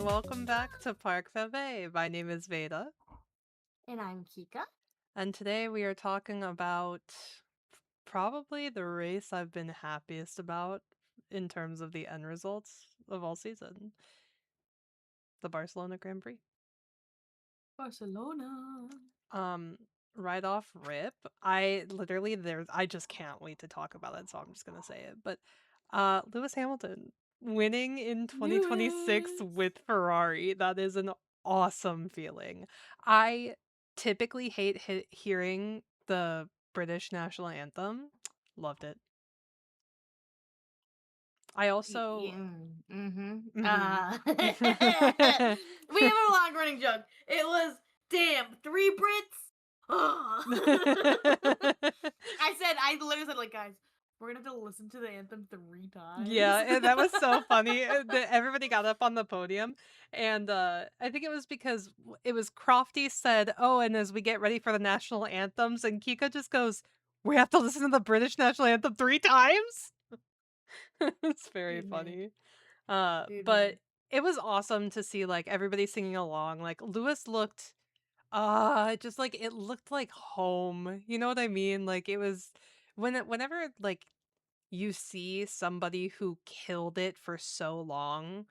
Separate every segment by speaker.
Speaker 1: and welcome back to Park Feve. My name is Veda,
Speaker 2: And I'm Kika.
Speaker 1: and today we are talking about probably the race I've been happiest about in terms of the end results of all season, the Barcelona Grand Prix.
Speaker 2: Barcelona.
Speaker 1: Um, right off rip, I just can't wait to talk about it, so I'm just gonna say it. But Lewis Hamilton winning in 2026
Speaker 2: Lewis.
Speaker 1: with Ferrari, that is an awesome feeling. I typically hate hearing the British national anthem. Loved it. I also
Speaker 2: Mm-hmm.
Speaker 1: mhm.
Speaker 2: We have a long running joke. It was, damn, 3 Brits? I literally said, like, guys, we're gonna have to listen to the anthem 3 times.
Speaker 1: Yeah, and that was so funny. That everybody got up on the podium, and I think it was because it was Crofty said, "Oh, and as we get ready for the national anthems," and Kika just goes, "We have to listen to the British national anthem 3 times." It's very
Speaker 2: Dude, man.
Speaker 1: funny.
Speaker 2: Dude,
Speaker 1: But
Speaker 2: man.
Speaker 1: it was awesome to see like everybody singing along. Like Lewis looked, just like it looked like home. You know what I mean? Like it was whenever like you see somebody who killed it for so long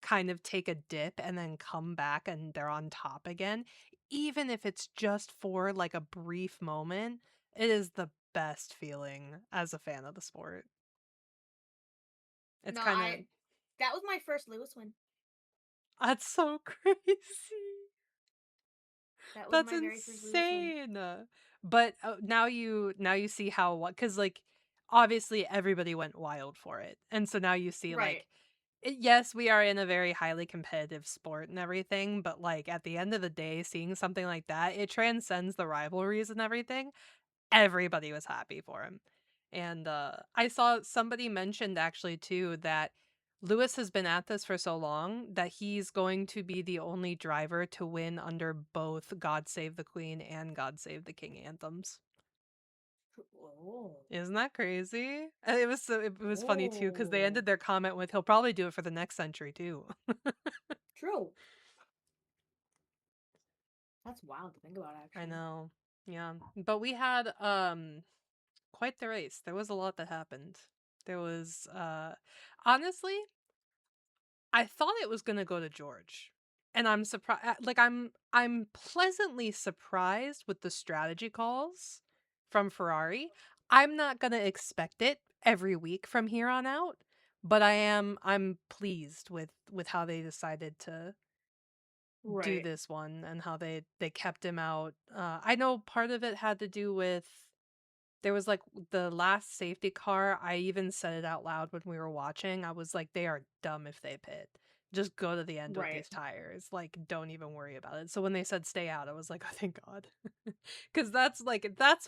Speaker 1: kind of take a dip and then come back and they're on top again, even if it's just for like a brief moment, it is the best feeling as a fan of the sport. It's
Speaker 2: No,
Speaker 1: kind of
Speaker 2: that was my first Lewis win.
Speaker 1: that's so crazy.
Speaker 2: That was
Speaker 1: That's
Speaker 2: my very first Lewis win.
Speaker 1: insane. But now you see how what cuz like obviously everybody went wild for it. And so now you see
Speaker 2: Right.
Speaker 1: like yes, we are in a very highly competitive sport and everything, but like at the end of the day, seeing something like that, it transcends the rivalries and everything. Everybody was happy for him. And I saw somebody mentioned actually too that Lewis has been at this for so long that he's going to be the only driver to win under both God Save the Queen and God Save the King anthems.
Speaker 2: Oh.
Speaker 1: Isn't that crazy? It was funny too because they
Speaker 2: Oh.
Speaker 1: ended their comment with he'll probably do it for the next century too.
Speaker 2: True. That's wild to think about,
Speaker 1: I
Speaker 2: actually.
Speaker 1: know. Yeah. But we had quite the race. There was a lot that happened. There was honestly, I thought it was going to go to George. And I'm surprised like I'm pleasantly surprised with the strategy calls from Ferrari. I'm not going to expect it every week from here on out, but I'm pleased with how they decided to do
Speaker 2: Right.
Speaker 1: this one and how they kept him out. I know part of it had to do with there was like the last safety car. I even said it out loud when we were watching. I was like, they are dumb if they pit. Just go to the end with
Speaker 2: Right.
Speaker 1: these tires. Like, don't even worry about it. So when they said stay out, I was like, oh, thank God. Because that's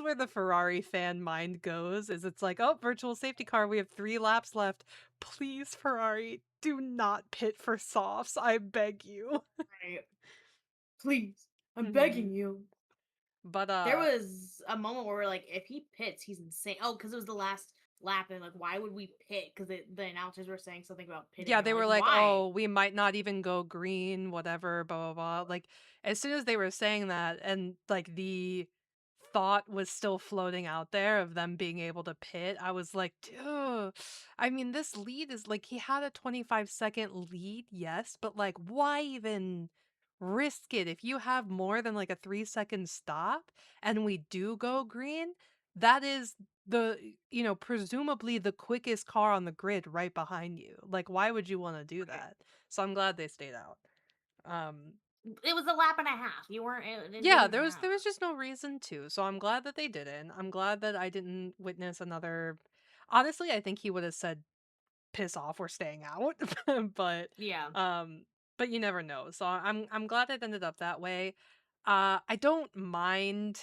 Speaker 1: where the Ferrari fan mind goes. Is it's like, oh, virtual safety car. We have 3 laps left. Please, Ferrari, do not pit for softs. I beg you.
Speaker 2: Right. Please. I'm begging
Speaker 1: Mhm.
Speaker 2: you.
Speaker 1: But
Speaker 2: There was a moment where we're like, if he pits, he's insane. Oh, because it was the last lap, and like, why would we pit? Because the announcers were saying something about pitting,
Speaker 1: yeah,
Speaker 2: and
Speaker 1: they
Speaker 2: we're
Speaker 1: were
Speaker 2: like,
Speaker 1: like,
Speaker 2: why?
Speaker 1: "Oh, we might not even go green, whatever, blah blah blah." Like as soon as they were saying that and like the thought was still floating out there of them being able to pit, I was like, "Dude, I mean, this lead is like he had a 25-second lead, yes, but like why even risk it if you have more than like a 3-second stop and we do go green? That is the presumably the quickest car on the grid right behind you. Like, why would you want to do
Speaker 2: Right.
Speaker 1: that? So I'm glad they stayed out.
Speaker 2: It was a lap and a half. You weren't. It
Speaker 1: Yeah,
Speaker 2: didn't
Speaker 1: there was
Speaker 2: matter.
Speaker 1: just no reason to. So I'm glad that they didn't. I'm glad that I didn't witness another. Honestly, I think he would have said piss off, we're staying out. but
Speaker 2: Yeah.
Speaker 1: um but you never know. So I'm glad it ended up that way. I don't mind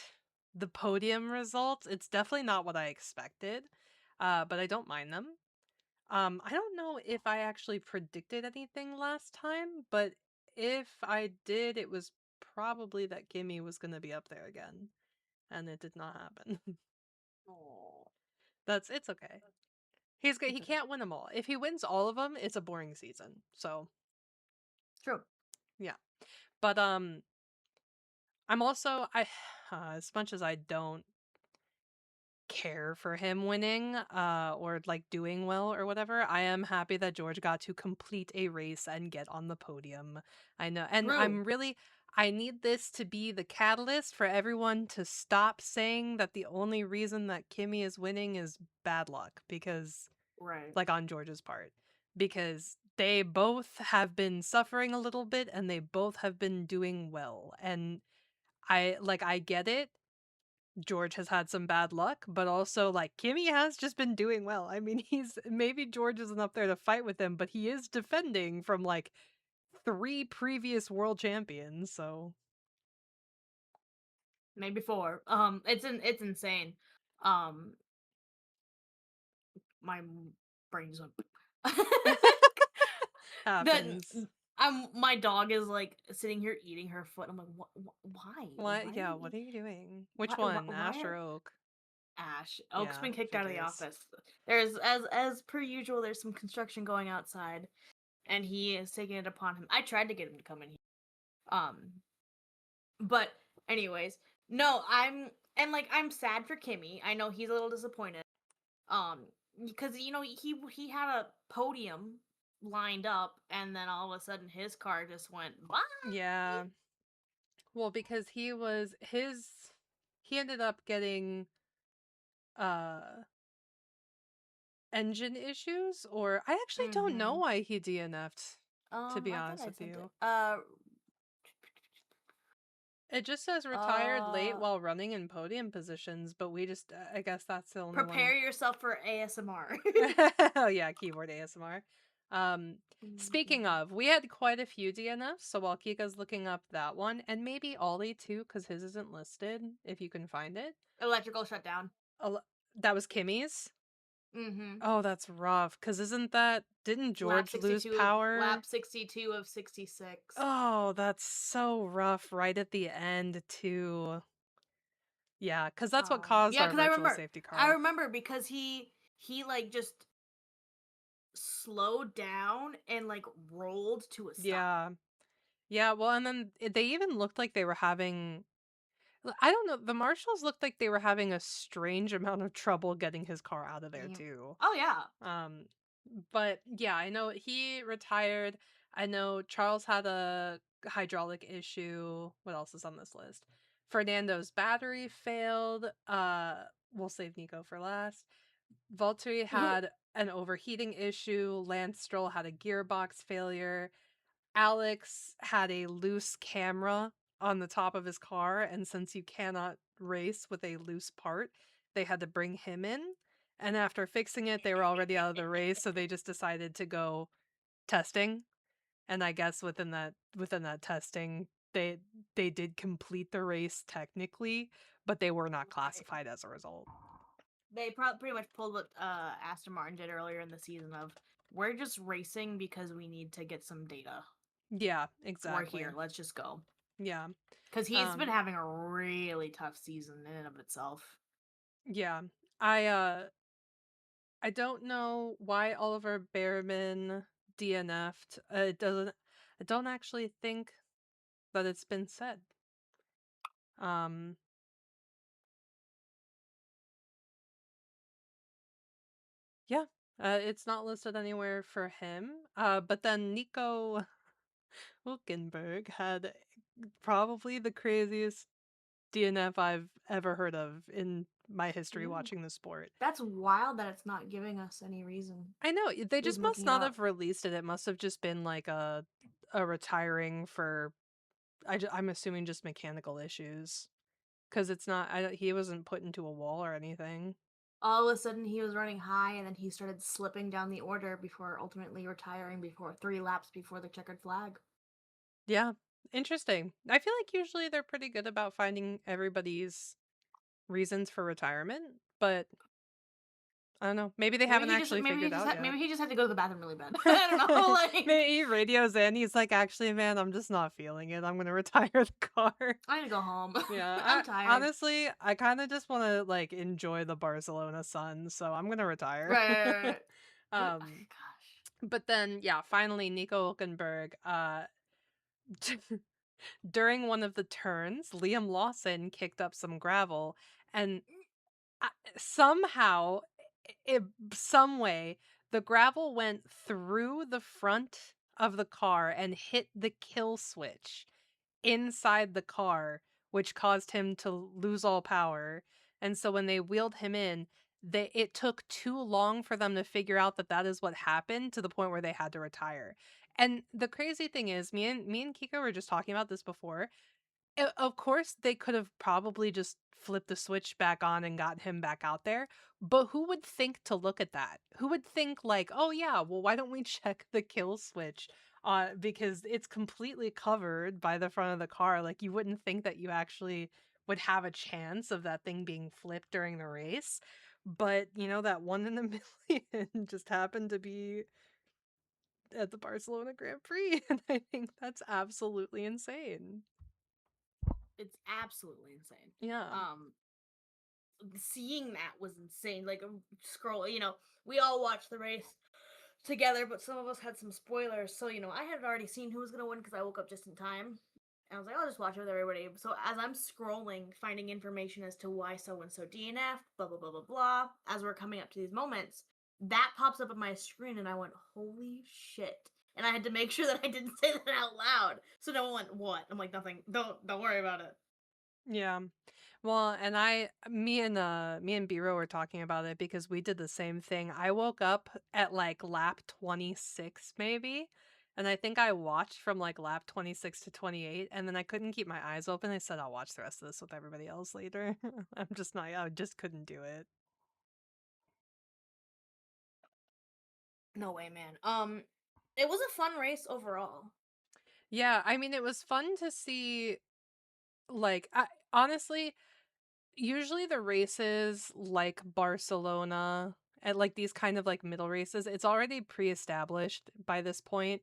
Speaker 1: the podium results. It's definitely not what I expected. But I don't mind them. I don't know if I actually predicted anything last time, but if I did, it was probably that Gimme was going to be up there again, and it did not happen.
Speaker 2: Oh,
Speaker 1: It's okay. He
Speaker 2: it's okay.
Speaker 1: can't win them all. If he wins all of them, it's a boring season. So
Speaker 2: True.
Speaker 1: Yeah. But I'm also I as much as I don't care for him winning or like doing well or whatever, I am happy that George got to complete a race and get on the podium. I know, and
Speaker 2: True.
Speaker 1: I need this to be the catalyst for everyone to stop saying that the only reason that Kimmy is winning is bad luck, because
Speaker 2: Right.
Speaker 1: like on George's part, because they both have been suffering a little bit and they both have been doing well. And I get it. George has had some bad luck, but also like Kimmy has just been doing well. I mean, he's maybe George isn't up there to fight with him, but he is defending from like three previous world champions. So
Speaker 2: Maybe four. It's insane. Um, my brain just went. that
Speaker 1: happens.
Speaker 2: my dog is like sitting here eating her foot. I'm like, what? Why?
Speaker 1: What?
Speaker 2: Why are
Speaker 1: Yeah.
Speaker 2: you?
Speaker 1: What are you doing?
Speaker 2: Why?
Speaker 1: Which
Speaker 2: Why,
Speaker 1: one?
Speaker 2: why
Speaker 1: Ash or
Speaker 2: are
Speaker 1: Oak?
Speaker 2: Ash? Oak's
Speaker 1: Yeah,
Speaker 2: been kicked out of the
Speaker 1: figures.
Speaker 2: office. There's as per usual. There's some construction going outside, and he is taking it upon him. I tried to get him to come in here. Um, but anyways, no, I'm sad for Kimmy. I know he's a little disappointed. Um, because he had a podium lined up, and then all of a sudden his car just went bye.
Speaker 1: Yeah. Well, because he ended up getting uh engine issues, or I actually don't know
Speaker 2: Mm-hmm.
Speaker 1: why he DNF'd, to be
Speaker 2: I thought
Speaker 1: honest
Speaker 2: I
Speaker 1: with
Speaker 2: sent it.
Speaker 1: you. It just says retired late
Speaker 2: Uh,
Speaker 1: while running in podium positions, but we just I guess that's the only one.
Speaker 2: Prepare yourself for ASMR.
Speaker 1: Oh yeah, keyboard ASMR. Um Speaking of, we had quite a few DNFs, so while Kika's looking up that one, and maybe Ollie too, because his isn't listed, if you can find it.
Speaker 2: Electrical shutdown.
Speaker 1: That was Kimmy's.
Speaker 2: Mm-hmm.
Speaker 1: Oh, that's rough. Cause didn't
Speaker 2: Lap
Speaker 1: George lose
Speaker 2: 62.
Speaker 1: power?
Speaker 2: Lap 62 of 66.
Speaker 1: Oh, that's so rough right at the end too. Yeah, cause that's what caused
Speaker 2: Yeah,
Speaker 1: our
Speaker 2: because I
Speaker 1: virtual
Speaker 2: remember.
Speaker 1: safety
Speaker 2: I
Speaker 1: car.
Speaker 2: remember because he like just slowed down and like rolled to a stop.
Speaker 1: Yeah. Yeah, well, and then they even looked like they were having I don't know, the marshals looked like they were having a strange amount of trouble getting his car out of there
Speaker 2: Mm.
Speaker 1: too.
Speaker 2: Oh yeah.
Speaker 1: Um, but yeah, I know he retired. I know Charles had a hydraulic issue. What else is on this list? Fernando's battery failed. We'll save Nico for last. Valtteri had an overheating issue. Lance Stroll had a gearbox failure. Alex had a loose camera on the top of his car, and since you cannot race with a loose part, they had to bring him in. And after fixing it, they were already out of the race, so they just decided to go testing. And I guess within that testing, they did complete the race technically, but they were not
Speaker 2: Right.
Speaker 1: classified as a result.
Speaker 2: They pretty much pulled what Aston Martin did earlier in the season of we're just racing because we need to get some data.
Speaker 1: Yeah,
Speaker 2: We're
Speaker 1: exactly.
Speaker 2: here. Let's just go.
Speaker 1: Yeah.
Speaker 2: Because he's been
Speaker 1: Um
Speaker 2: having a really tough season in and of itself.
Speaker 1: yeah. I don't know why Oliver Behrman DNF'd. It doesn't. I don't actually think that it's been said. Um, yeah, it's not listed anywhere for him. But then Nico Hulkenberg had probably the craziest DNF I've ever heard of in my history
Speaker 2: Yeah.
Speaker 1: watching the sport.
Speaker 2: That's wild that it's not giving us any reason.
Speaker 1: I know they just
Speaker 2: Even
Speaker 1: must
Speaker 2: looking it
Speaker 1: not
Speaker 2: up.
Speaker 1: have released it. It must have just been like a retiring for I'm assuming just mechanical issues, because it's not. He wasn't put into a wall or anything.
Speaker 2: All of a sudden, he was running high, and then he started slipping down the order before ultimately retiring before 3 laps before the checkered flag.
Speaker 1: Yeah, interesting. I feel like usually they're pretty good about finding everybody's reasons for retirement, but I don't know. Maybe they haven't actually figured out yet.
Speaker 2: Maybe he just had to go to the bathroom really bad. I don't know. Like
Speaker 1: Maybe he radios in. He's like, actually, man, I'm just not feeling it. I'm gonna retire the car.
Speaker 2: I need to go home.
Speaker 1: Yeah,
Speaker 2: I'm tired.
Speaker 1: honestly, I kind of just want to like enjoy the Barcelona sun, so I'm gonna retire.
Speaker 2: Right.
Speaker 1: um,
Speaker 2: Gosh.
Speaker 1: but then yeah, finally Nico Hulkenberg. During one of the turns, Liam Lawson kicked up some gravel, and I somehow, some way, the gravel went through the front of the car and hit the kill switch inside the car, which caused him to lose all power. And so when they wheeled him in, it took too long for them to figure out that that is what happened to the point where they had to retire. And the crazy thing is, me and Kiko were just talking about this before. Of course, they could have probably just flipped the switch back on and got him back out there, but who would think to look at that? Who would think like, "Oh yeah, well why don't we check the kill switch?" Because it's completely covered by the front of the car. Like you wouldn't think that you actually would have a chance of that thing being flipped during the race. But, that one in a million just happened to be at the Barcelona Grand Prix, and I think that's absolutely insane.
Speaker 2: It's absolutely insane.
Speaker 1: Yeah.
Speaker 2: Um, Seeing that was insane. Like scroll, we all watched the race together, but some of us had some spoilers. So I had already seen who was gonna win because I woke up just in time. And I was like, I'll just watch it with everybody. So as I'm scrolling, finding information as to why so and so DNF, blah blah blah blah blah, as we're coming up to these moments, that pops up on my screen, and I went, "Holy shit!" And I had to make sure that I didn't say that out loud, so no one went, "What?" I'm like, "Nothing. Don't worry about it."
Speaker 1: Yeah. Well, and me and Biro were talking about it because we did the same thing. I woke up at like lap 26 maybe, and I think I watched from like lap 26 to 28, and then I couldn't keep my eyes open. I said I'll watch the rest of this with everybody else later. I'm just not I just couldn't do it.
Speaker 2: No way, man. It was a fun race overall.
Speaker 1: Yeah, I mean it was fun to see honestly, usually the races like Barcelona and like these kind of like middle races, it's already pre-established by this point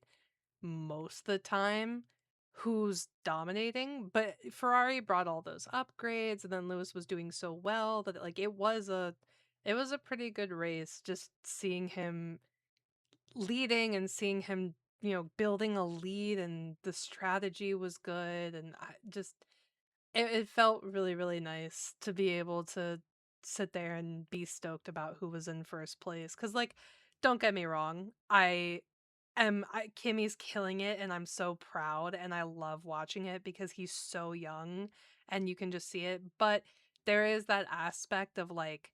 Speaker 1: most of the time who's dominating, but Ferrari brought all those upgrades and then Lewis was doing so well that like it was a pretty good race just seeing him leading and seeing him, building a lead and the strategy was good and I just it felt really, really nice to be able to sit there and be stoked about who was in first place. Cause like, don't get me wrong, Kimmy's killing it and I'm so proud and I love watching it because he's so young and you can just see it. But there is that aspect of like,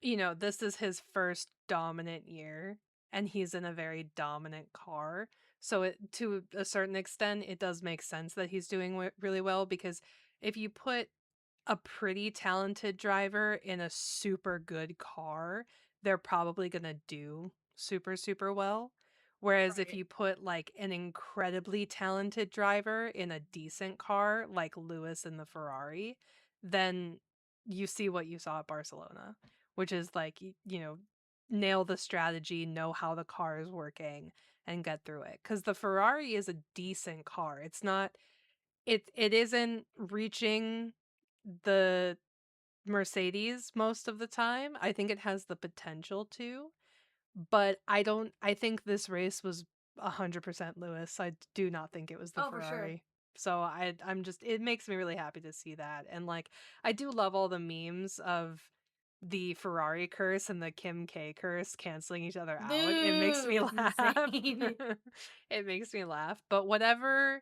Speaker 1: this is his first dominant year and he's in a very dominant car. So to a certain extent, it does make sense that he's doing really well because if you put a pretty talented driver in a super good car, they're probably going to do super, super well. Whereas if
Speaker 2: Right.
Speaker 1: you put like an incredibly talented driver in a decent car, like Lewis in the Ferrari, then you see what you saw at Barcelona, which is like, nail the strategy, know how the car is working, and get through it. Because the Ferrari is a decent car. It isn't reaching the Mercedes most of the time. I think it has the potential to, but I think this race was 100% Lewis. I do not think it was the
Speaker 2: Oh, for sure.
Speaker 1: Ferrari. So I'm just it makes me really happy to see that. And like I do love all the memes of the Ferrari curse and the Kim K curse canceling each other out. It makes
Speaker 2: Dude,
Speaker 1: me
Speaker 2: it's
Speaker 1: laugh.
Speaker 2: insane.
Speaker 1: It makes me laugh. But whatever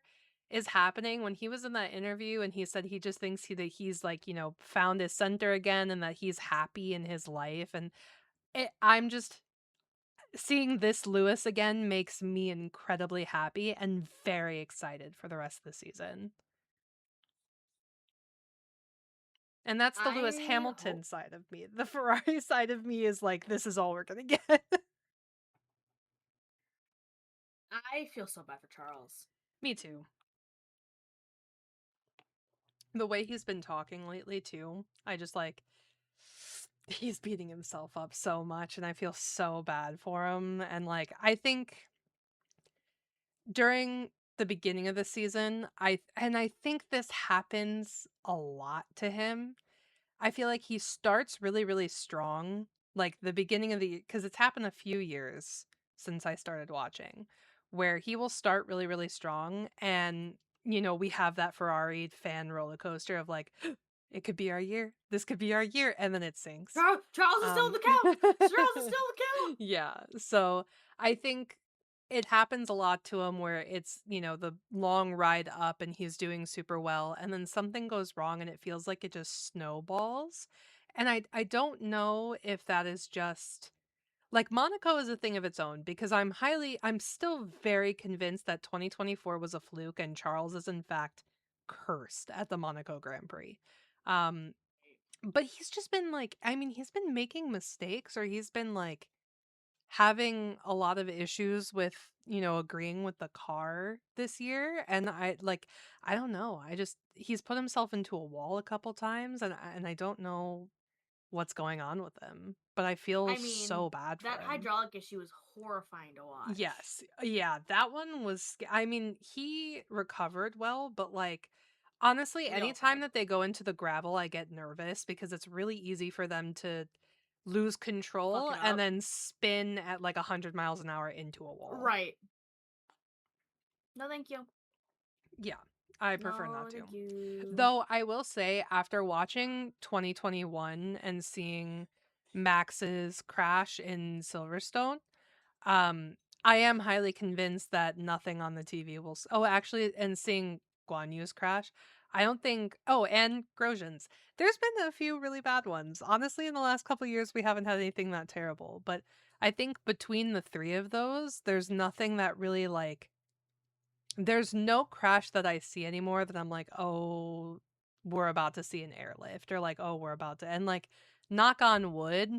Speaker 1: is happening when he was in that interview and he said he just thinks that he's like, found his center again and that he's happy in his life and I'm just seeing this Lewis again makes me incredibly happy and very excited for the rest of the season. And that's the Lewis
Speaker 2: I
Speaker 1: Hamilton
Speaker 2: hope.
Speaker 1: side of me. The Ferrari side of me is like, this is all we're gonna get.
Speaker 2: I feel so bad for Charles.
Speaker 1: Me too. The way he's been talking lately too, I just like he's beating himself up so much and I feel so bad for him. And like I think during the beginning of the season, I think this happens a lot to him. I feel like he starts really, really strong, like the beginning of the because it's happened a few years since I started watching, where he will start really, really strong. And, we have that Ferrari fan roller coaster of like, it could be our year. This could be our year. And then it sinks.
Speaker 2: Charles is still on
Speaker 1: Um,
Speaker 2: the couch. Charles is still on the couch.
Speaker 1: yeah. So I think it happens a lot to him where it's, the long ride up and he's doing super well. And then something goes wrong and it feels like it just snowballs. And I don't know if that is just like Monaco is a thing of its own because I'm still very convinced that 2024 was a fluke and Charles is in fact cursed at the Monaco Grand Prix. Um, but he's just been like, I mean, he's been making mistakes or he's been like having a lot of issues with, agreeing with the car this year. And I don't know. He's put himself into a wall a couple times and I don't know what's going on with him, but I feel
Speaker 2: I mean,
Speaker 1: so bad for
Speaker 2: that
Speaker 1: him.
Speaker 2: hydraulic issue was horrifying to watch.
Speaker 1: Yes. Yeah, that one was I mean, he recovered well, but like honestly,
Speaker 2: We all
Speaker 1: anytime
Speaker 2: did.
Speaker 1: that they go into the gravel, I get nervous because it's really easy for them to lose
Speaker 2: Fuck
Speaker 1: control
Speaker 2: it
Speaker 1: and
Speaker 2: up.
Speaker 1: then spin at like 100 miles an hour into a wall.
Speaker 2: Right. No, thank you.
Speaker 1: Yeah, I prefer
Speaker 2: No,
Speaker 1: not to.
Speaker 2: thank you.
Speaker 1: Though I will say, after watching 2021 and seeing Max's crash in Silverstone, Um, I am highly convinced that nothing on the TV will. Oh, actually, and seeing Guan Yu's crash, I don't think. Oh, and Grosjean's. There's been a few really bad ones. Honestly, in the last couple years, we haven't had anything that terrible. But I think between the three of those, there's nothing that really like. There's no crash that I see anymore that I'm like, oh, we're about to see an airlift, or like, oh, we're about to. And like, knock on wood,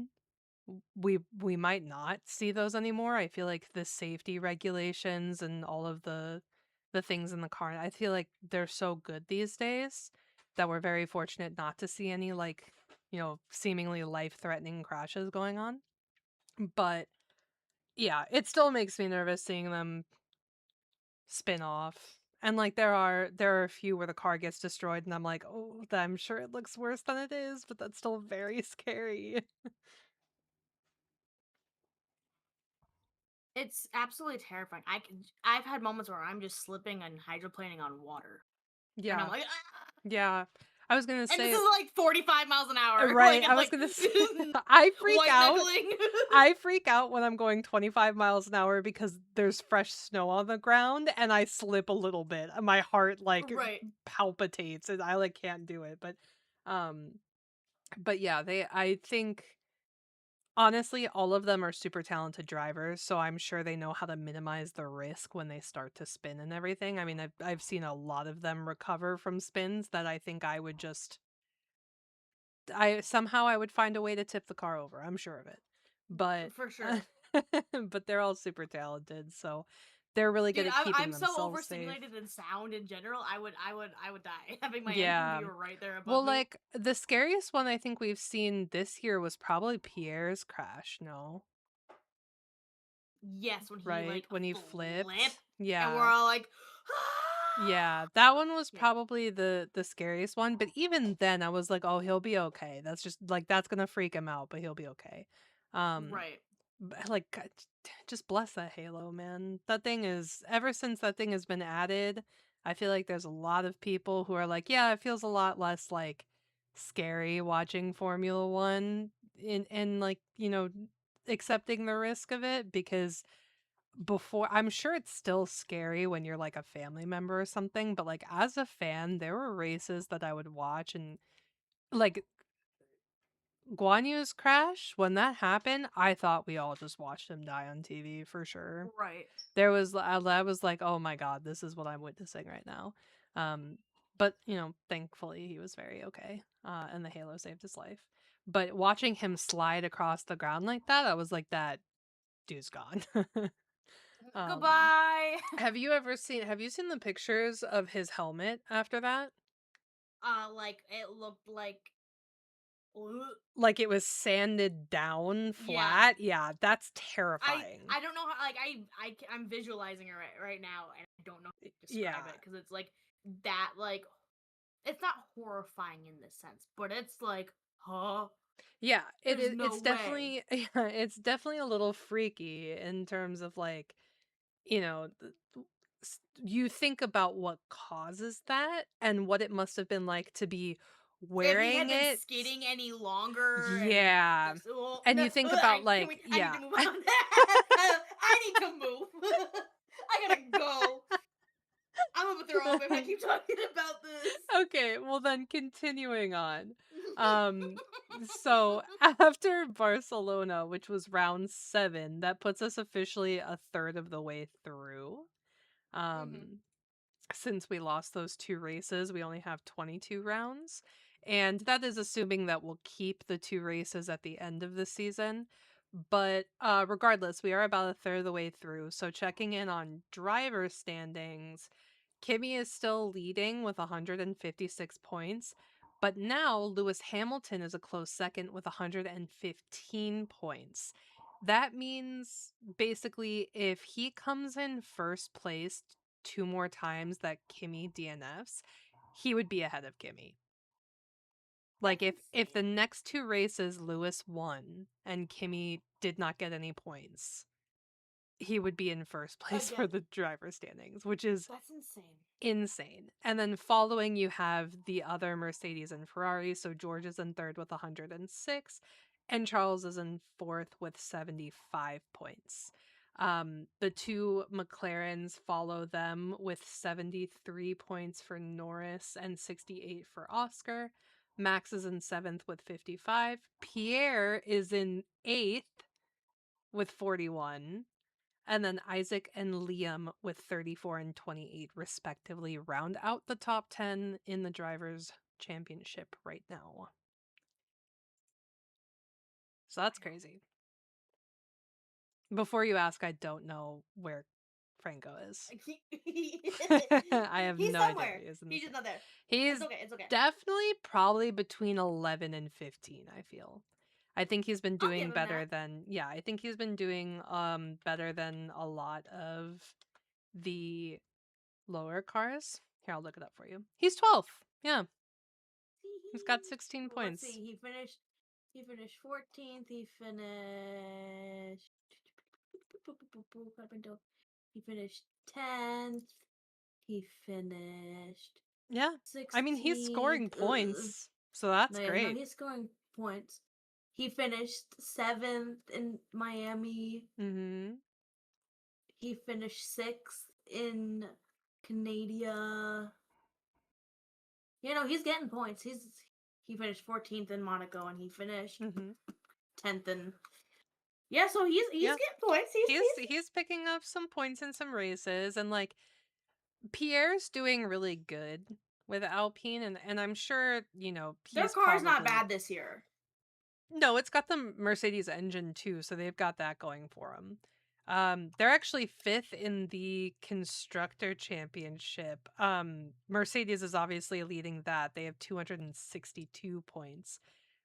Speaker 1: we might not see those anymore. I feel like the safety regulations and all of the things in the car, I feel like they're so good these days that we're very fortunate not to see any like, seemingly life-threatening crashes going on. But yeah, it still makes me nervous seeing them spin off. And like there are a few where the car gets destroyed and I'm like, "Oh, I'm sure it looks worse than it is, but that's still very scary."
Speaker 2: It's absolutely terrifying. I've had moments where I'm just slipping and hydroplaning on water. And I'm
Speaker 1: Yeah.
Speaker 2: like, ah!
Speaker 1: Yeah. I was going to
Speaker 2: And this
Speaker 1: say
Speaker 2: is like 45 miles an hour. Like
Speaker 1: right,
Speaker 2: I'm
Speaker 1: I was
Speaker 2: like
Speaker 1: gonna say I freak
Speaker 2: white
Speaker 1: out.
Speaker 2: knuckling.
Speaker 1: I freak out when I'm going 25 miles an hour because there's fresh snow on the ground and I slip a little bit. My heart like
Speaker 2: Right.
Speaker 1: palpitates and I like can't do it. Um but yeah, I think honestly all of them are super talented drivers, so I'm sure they know how to minimize the risk when they start to spin and everything. I mean, I've seen a lot of them recover from spins that I think I would just I would find a way to tip the car over, I'm sure of it. But
Speaker 2: For sure.
Speaker 1: but they're all super talented, so they're really good
Speaker 2: Dude,
Speaker 1: at keeping
Speaker 2: I'm so
Speaker 1: themselves safe.
Speaker 2: overstimulated in sound in general. I would die having my engine
Speaker 1: Yeah.
Speaker 2: be right there above
Speaker 1: Well,
Speaker 2: me.
Speaker 1: like the scariest one I think we've seen this year was probably Pierre's crash, no?
Speaker 2: Yes, when he
Speaker 1: Right?
Speaker 2: like
Speaker 1: When he
Speaker 2: flipped
Speaker 1: flipped.
Speaker 2: and we're
Speaker 1: Yeah.
Speaker 2: all like
Speaker 1: Yeah,
Speaker 2: ah!
Speaker 1: that one was
Speaker 2: Yeah.
Speaker 1: probably the scariest one, but even then I was like, "Oh, he'll be okay." That's just like that's going to freak him out, but he'll be okay. Um
Speaker 2: Right.
Speaker 1: Like, just bless that Halo, man. That thing is ever since that thing has been added, I feel like there's a lot of people who are like, yeah, it feels a lot less like scary watching Formula 1 in like, accepting the risk of it because before I'm sure it's still scary when you're like a family member or something, but like as a fan, there were races that I would watch and like Guan Yu's crash, when that happened, I thought we all just watched him die on TV for sure.
Speaker 2: Right.
Speaker 1: I was like, "Oh my god, this is what I'm witnessing right now." Um, but thankfully he was very okay, and the halo saved his life. But watching him slide across the ground like that, I was like, "That dude's gone." um,
Speaker 2: Goodbye.
Speaker 1: have you seen the pictures of his helmet after that?
Speaker 2: Like it looked like
Speaker 1: Like it was sanded down
Speaker 2: yeah.
Speaker 1: flat. Yeah, that's
Speaker 2: I
Speaker 1: terrifying.
Speaker 2: I don't know how like I'm visualizing it right now and I don't know how to describe
Speaker 1: Yeah.
Speaker 2: it because it's like that like it's not horrifying in this sense, but it's like, huh?
Speaker 1: Yeah,
Speaker 2: There's
Speaker 1: it's
Speaker 2: no way.
Speaker 1: definitely yeah, it's definitely a little freaky in terms of like you know, you think about what causes that and what it must have been like to be
Speaker 2: If he had
Speaker 1: wearing
Speaker 2: been
Speaker 1: it.
Speaker 2: skating any longer and
Speaker 1: Yeah.
Speaker 2: just, well,
Speaker 1: And
Speaker 2: no,
Speaker 1: you think about
Speaker 2: can
Speaker 1: like,
Speaker 2: we? I need
Speaker 1: yeah.
Speaker 2: to move on. I need to move. I gotta go. I'm gonna throw up if I keep talking about this.
Speaker 1: Okay, well then continuing on. Um so after Barcelona, which was round 7, that puts us officially a third of the way through.
Speaker 2: Hmm.
Speaker 1: Um since we lost those 2 races, we only have 22 rounds, and that is assuming that we'll keep the 2 races at the end of the season. But regardless, we are about a third of the way through. So checking in on driver standings, Kimmy is still leading with 156 points, but now Lewis Hamilton is a close second with 115 points. That means basically if he comes in first place 2 more times that Kimmy DNFs, he would be ahead of Kimmy. Like
Speaker 2: That's
Speaker 1: if the
Speaker 2: insane.
Speaker 1: next 2 races Lewis won and Kimmy did not get any points, he would be in first place for
Speaker 2: Again,
Speaker 1: the driver standings, which is
Speaker 2: that's insane.
Speaker 1: insane. And then following, you have the other Mercedes and Ferrari. So George is in third with 106, and Charles is in fourth with 75 points. The 2 McLarens follow them with 73 points for Norris and 68 for Oscar. Max is in seventh with 55. Pierre is in eighth with 41. And then Isaac and Liam with 34 and 28, respectively, round out the top 10 in the Drivers' Championship right now. So that's crazy. Before you ask, I don't know where Franco is. I have
Speaker 2: He's
Speaker 1: no idea where
Speaker 2: somewhere.
Speaker 1: he is in
Speaker 2: He's
Speaker 1: this
Speaker 2: just
Speaker 1: thing.
Speaker 2: not there. It's
Speaker 1: He's
Speaker 2: okay. It's okay.
Speaker 1: definitely probably between 11 and 15, I feel. I think he's been
Speaker 2: I'll give
Speaker 1: doing
Speaker 2: him
Speaker 1: better
Speaker 2: that.
Speaker 1: than, yeah, I think he's been doing better than a lot of the lower cars. Here, I'll look it up for you. He's 12th. Yeah, he's got 16
Speaker 2: Well, let's
Speaker 1: points.
Speaker 2: see. He finished. He finished 14th. He finished. He finished 10th. He finished
Speaker 1: Yeah. I mean, he's
Speaker 2: 16th.
Speaker 1: scoring points, so that's
Speaker 2: No, yeah, no,
Speaker 1: great.
Speaker 2: he's scoring points. He finished 7th in Miami.
Speaker 1: Mhm.
Speaker 2: He finished 6th in Canada. You know, he's getting points. He finished 14th in Monaco, and he finished
Speaker 1: Mhm.
Speaker 2: 10th in. Yeah, so he's
Speaker 1: Yeah.
Speaker 2: getting points.
Speaker 1: He's picking up some points in some races, and like Pierre's doing really good with Alpine, and I'm sure,
Speaker 2: Their
Speaker 1: he's
Speaker 2: car's not
Speaker 1: probably.
Speaker 2: bad this year.
Speaker 1: No, it's got the Mercedes engine too, so they've got that going for them. They're actually fifth in the constructor championship. Mercedes is obviously leading that. They have 262 points.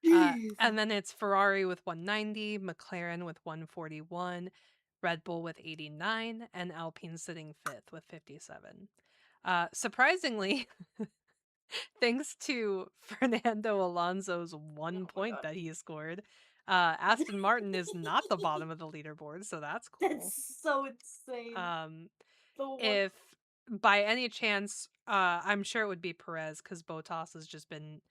Speaker 2: Jeez.
Speaker 1: And then it's Ferrari with 190, McLaren with 141, Red Bull with 89, and Alpine sitting fifth with 57. Surprisingly, thanks to Fernando Alonso's one
Speaker 2: Oh my
Speaker 1: point
Speaker 2: god.
Speaker 1: that he scored, Aston Martin is not the bottom of the leaderboard, so that's cool.
Speaker 2: That's so insane.
Speaker 1: Um,
Speaker 2: The one.
Speaker 1: if by any chance, I'm sure it would be Perez because Bottas has just been,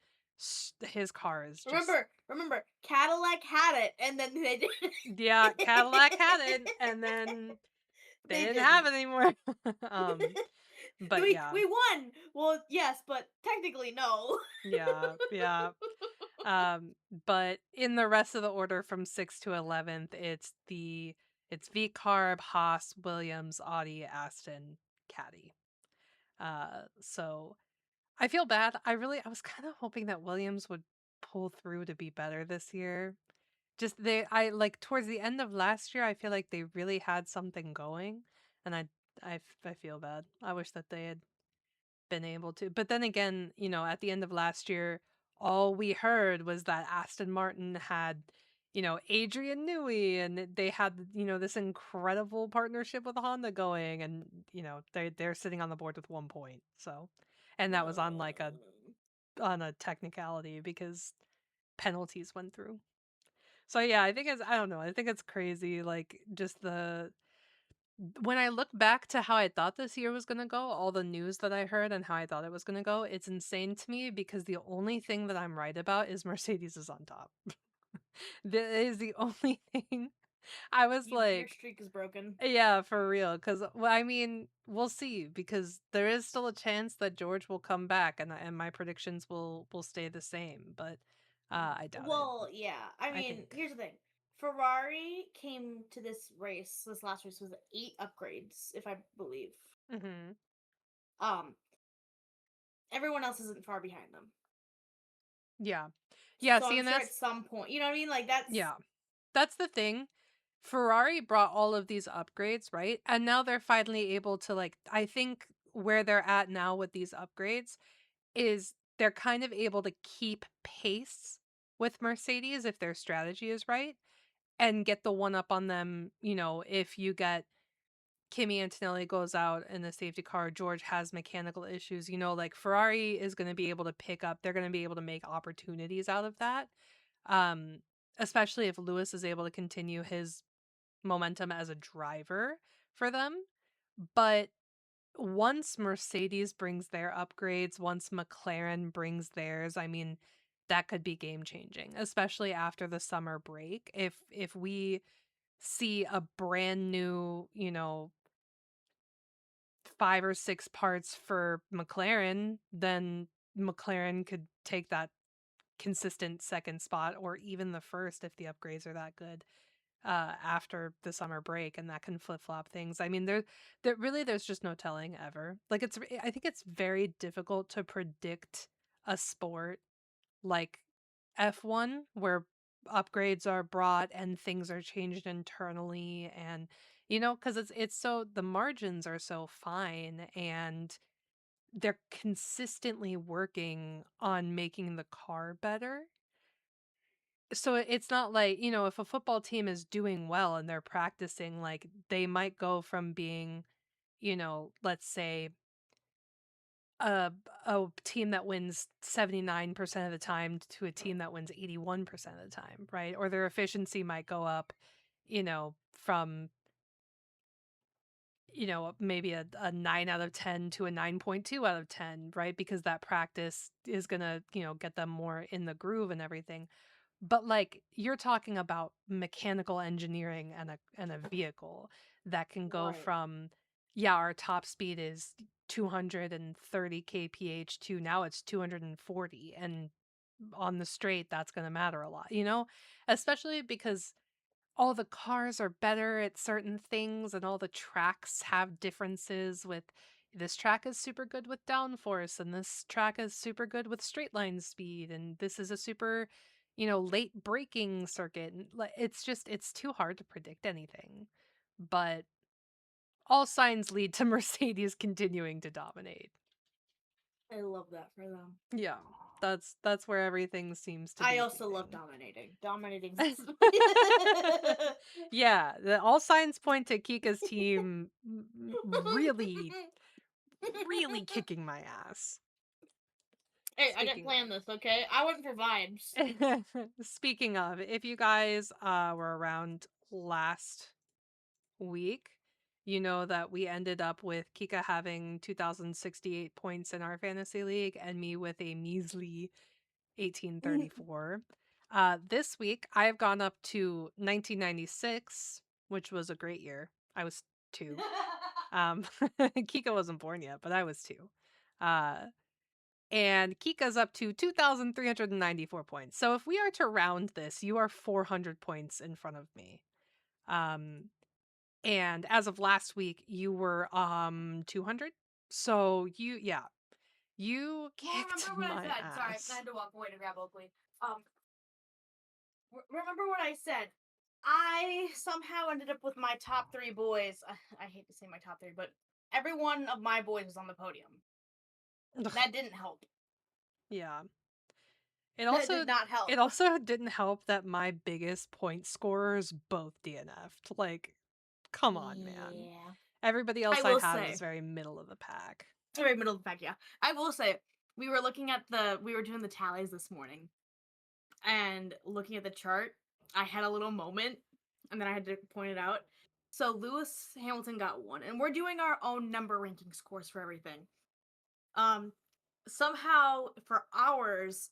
Speaker 1: his car is just,
Speaker 2: Remember, Cadillac had it, and then they did.
Speaker 1: yeah, Cadillac had it, and then they
Speaker 2: They
Speaker 1: didn't have
Speaker 2: didn't.
Speaker 1: it anymore. um, but yeah,
Speaker 2: We won. Well, yes, but technically no.
Speaker 1: yeah, yeah. Um, but in the rest of the order from 6th to 11th, it's V Carb, Haas, Williams, Audi, Aston, Caddy. So I feel bad. I was kind of hoping that Williams would pull through to be better this year. Just I like towards the end of last year, I feel like they really had something going, and I feel bad. I wish that they had been able to. But then again, at the end of last year, all we heard was that Aston Martin had, Adrian Newey, and they had, this incredible partnership with Honda going, and they're sitting on the board with 1 point. So, and that was on like on a technicality because penalties went through. So yeah, I don't know. I think it's crazy, like just when I look back to how I thought this year was gonna go, all the news that I heard and how I thought it was gonna go, it's insane to me because the only thing that I'm right about is Mercedes is on top. That is the only thing. I was
Speaker 2: Your
Speaker 1: like,
Speaker 2: streak is broken.
Speaker 1: yeah, for real. Because, well, I mean, we'll see because there is still a chance that George will come back and my predictions will stay the same, but I doubt it.
Speaker 2: Well, yeah. I
Speaker 1: I
Speaker 2: mean,
Speaker 1: think.
Speaker 2: here's the thing. Ferrari came to this last race with 8 upgrades, if I believe.
Speaker 1: Hmm.
Speaker 2: Um, Everyone else isn't far behind them.
Speaker 1: Yeah. Yeah.
Speaker 2: So
Speaker 1: See,
Speaker 2: I'm
Speaker 1: and
Speaker 2: sure at some point, you know what I mean? Like that's
Speaker 1: yeah, that's the thing. Ferrari brought all of these upgrades, right? And now they're finally able to, like, I think where they're at now with these upgrades is they're kind of able to keep pace with Mercedes if their strategy is right and get the one up on them, if you get Kimi Antonelli goes out in the safety car, George has mechanical issues, like Ferrari is going to be able to pick up, they're going to be able to make opportunities out of that. Um, Especially if Lewis is able to continue his momentum as a driver for them. But once Mercedes brings their upgrades, once McLaren brings theirs, I mean, that could be game changing, especially after the summer break. If we see a brand new, 5 or 6 parts for McLaren, then McLaren could take that consistent second spot or even the first if the upgrades are that good after the summer break, and that can flip-flop things. I mean, there's just no telling ever. Like I think it's very difficult to predict a sport like F1 where upgrades are brought and things are changed internally, and cuz it's so the margins are so fine, and they're consistently working on making the car better. So it's not like, if a football team is doing well and they're practicing, like they might go from being, let's say a team that wins 79% of the time to a team that wins 81% of the time, right? Or their efficiency might go up, from, maybe a 9 out of 10 to a 9.2 out of 10, right? Because that practice is going to, get them more in the groove and everything. But, like, you're talking about mechanical engineering and a vehicle that can go
Speaker 2: right.
Speaker 1: from, yeah, our top speed is 230 kph to now it's 240, and on the straight, that's gonna matter a lot, Especially because all the cars are better at certain things and all the tracks have differences with this track is super good with downforce and this track is super good with straight line speed and this is a super late braking circuit, and like it's too hard to predict anything, but all signs lead to Mercedes continuing to dominate.
Speaker 2: I love that for them.
Speaker 1: Yeah, that's where everything seems to
Speaker 2: I
Speaker 1: be
Speaker 2: also love
Speaker 1: leading.
Speaker 2: dominating. Dominating.
Speaker 1: Yeah, all signs point to Kika's team really, really kicking my ass.
Speaker 2: Hey, I didn't
Speaker 1: Speaking
Speaker 2: plan this, okay? I went for vibes.
Speaker 1: of, speaking of, if you guys were around last week, you know that we ended up with Kika having 2,068 points in our fantasy league and me with a measly 1834. This week, I've gone up to 1996, which was a great year. I was 2. Kika wasn't born yet, but I was 2. Uh, and Kika's up to 2,394 points. So if we are to round this, you are 400 points in front of me. Um, and as of last week, you were 200. So you
Speaker 2: Well, remember
Speaker 1: kicked
Speaker 2: what I
Speaker 1: my
Speaker 2: said. Sorry, I
Speaker 1: ass.
Speaker 2: had to walk away to grab Oakley. Um, remember what I said. I somehow ended up with my top 3 boys. I hate to say my top 3, but every one of my boys was on the podium. That didn't help.
Speaker 1: Yeah. It
Speaker 2: That
Speaker 1: also
Speaker 2: did not help.
Speaker 1: it also didn't help that my biggest point scorers both DNF'd. Like, come on, man.
Speaker 2: Yeah.
Speaker 1: Everybody
Speaker 2: I
Speaker 1: else I
Speaker 2: will
Speaker 1: had
Speaker 2: say,
Speaker 1: was very middle of the pack.
Speaker 2: right middle of the pack, yeah. I will say, we were doing the tallies this morning, and looking at the chart, I had a little moment, and then I had to point it out. So Lewis Hamilton got one, and we're doing our own number ranking scores for everything. Um, Somehow for ours,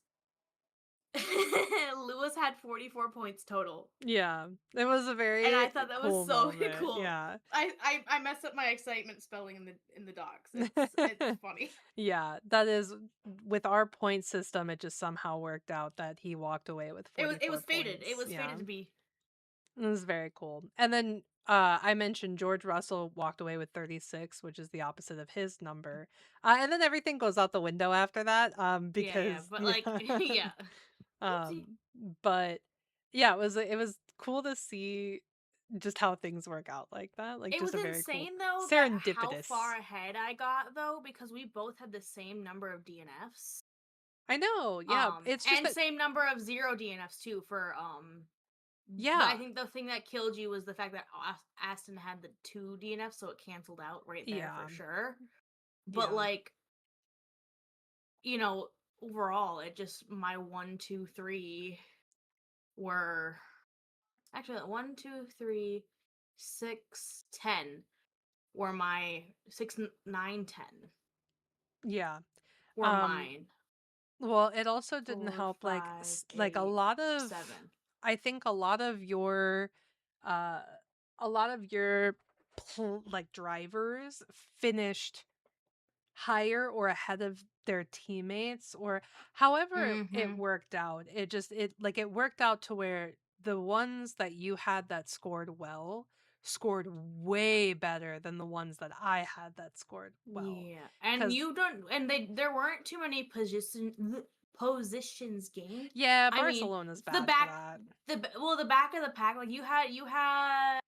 Speaker 2: Lewis had 44 points total,
Speaker 1: Yeah, it was a
Speaker 2: and I
Speaker 1: very
Speaker 2: thought that was
Speaker 1: cool
Speaker 2: so
Speaker 1: moment,
Speaker 2: cool.
Speaker 1: yeah.
Speaker 2: I messed up my excitement spelling in the docs. It's funny.
Speaker 1: Yeah, that is with our point system, it just somehow worked out that he walked away with
Speaker 2: It
Speaker 1: 44
Speaker 2: was fated. It
Speaker 1: points,
Speaker 2: was
Speaker 1: yeah.
Speaker 2: fated to be.
Speaker 1: It was very cool. And then I mentioned George Russell walked away with 36, which is the opposite of his number. And then everything goes out the window after that
Speaker 2: Yeah,
Speaker 1: because
Speaker 2: but
Speaker 1: yeah.
Speaker 2: like yeah. Oopsie.
Speaker 1: um but yeah, it was cool to see just how things work out like that. Like
Speaker 2: It
Speaker 1: just
Speaker 2: was
Speaker 1: a very cool
Speaker 2: insane though that how far
Speaker 1: serendipitous.
Speaker 2: ahead I got though because we both had the same number of DNFs.
Speaker 1: I know. Yeah, it's just
Speaker 2: And
Speaker 1: that
Speaker 2: same number of zero DNFs too for but I
Speaker 1: yeah.
Speaker 2: think the thing that killed you was the fact that Aston had the two DNFs, so it canceled out right there for
Speaker 1: Yeah.
Speaker 2: sure. But
Speaker 1: Yeah.
Speaker 2: like, you know, overall, it just my 1, 2, 3 were actually 1, 2, 3, 6, 10 were my 6, 9, 10
Speaker 1: Yeah.
Speaker 2: were
Speaker 1: Um
Speaker 2: mine.
Speaker 1: well, it also didn't
Speaker 2: Four,
Speaker 1: help like
Speaker 2: five,
Speaker 1: like a
Speaker 2: eight,
Speaker 1: lot of
Speaker 2: 7.
Speaker 1: I think a lot of your uh a lot of your like drivers finished higher or ahead of their teammates or however it
Speaker 2: Mm-hmm.
Speaker 1: worked out. It worked out to where the ones that you had that scored well scored way better than the ones that I had that scored well.
Speaker 2: Yeah, and
Speaker 1: Cuz
Speaker 2: you don't, and there weren't too many positions gained.
Speaker 1: yeah,
Speaker 2: I mean,
Speaker 1: Barcelona's
Speaker 2: the
Speaker 1: bad for
Speaker 2: back,
Speaker 1: that.
Speaker 2: the back of the pack, like you had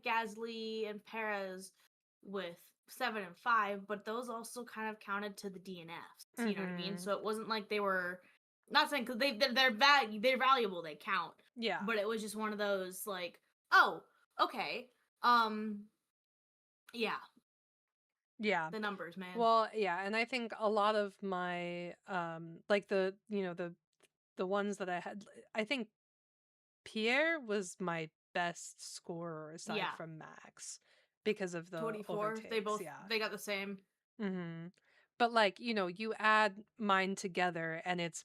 Speaker 2: Gasly and Perez with 7 and 5, but those also kind of counted to the DNFs. You know what I mean?
Speaker 1: Mhm.
Speaker 2: So it wasn't like they were not saying because they're valuable, they count,
Speaker 1: Yeah.
Speaker 2: but it was just one of those like, oh, okay, um, yeah,
Speaker 1: Yeah.
Speaker 2: the numbers, man.
Speaker 1: Well, yeah, and I think a lot of my like the ones that I had I think Pierre was my best scorer aside
Speaker 2: Yeah.
Speaker 1: from Max because of the
Speaker 2: 24.
Speaker 1: overtakes, yeah.
Speaker 2: They got the same.
Speaker 1: Mhm. But like, you add mine together and it's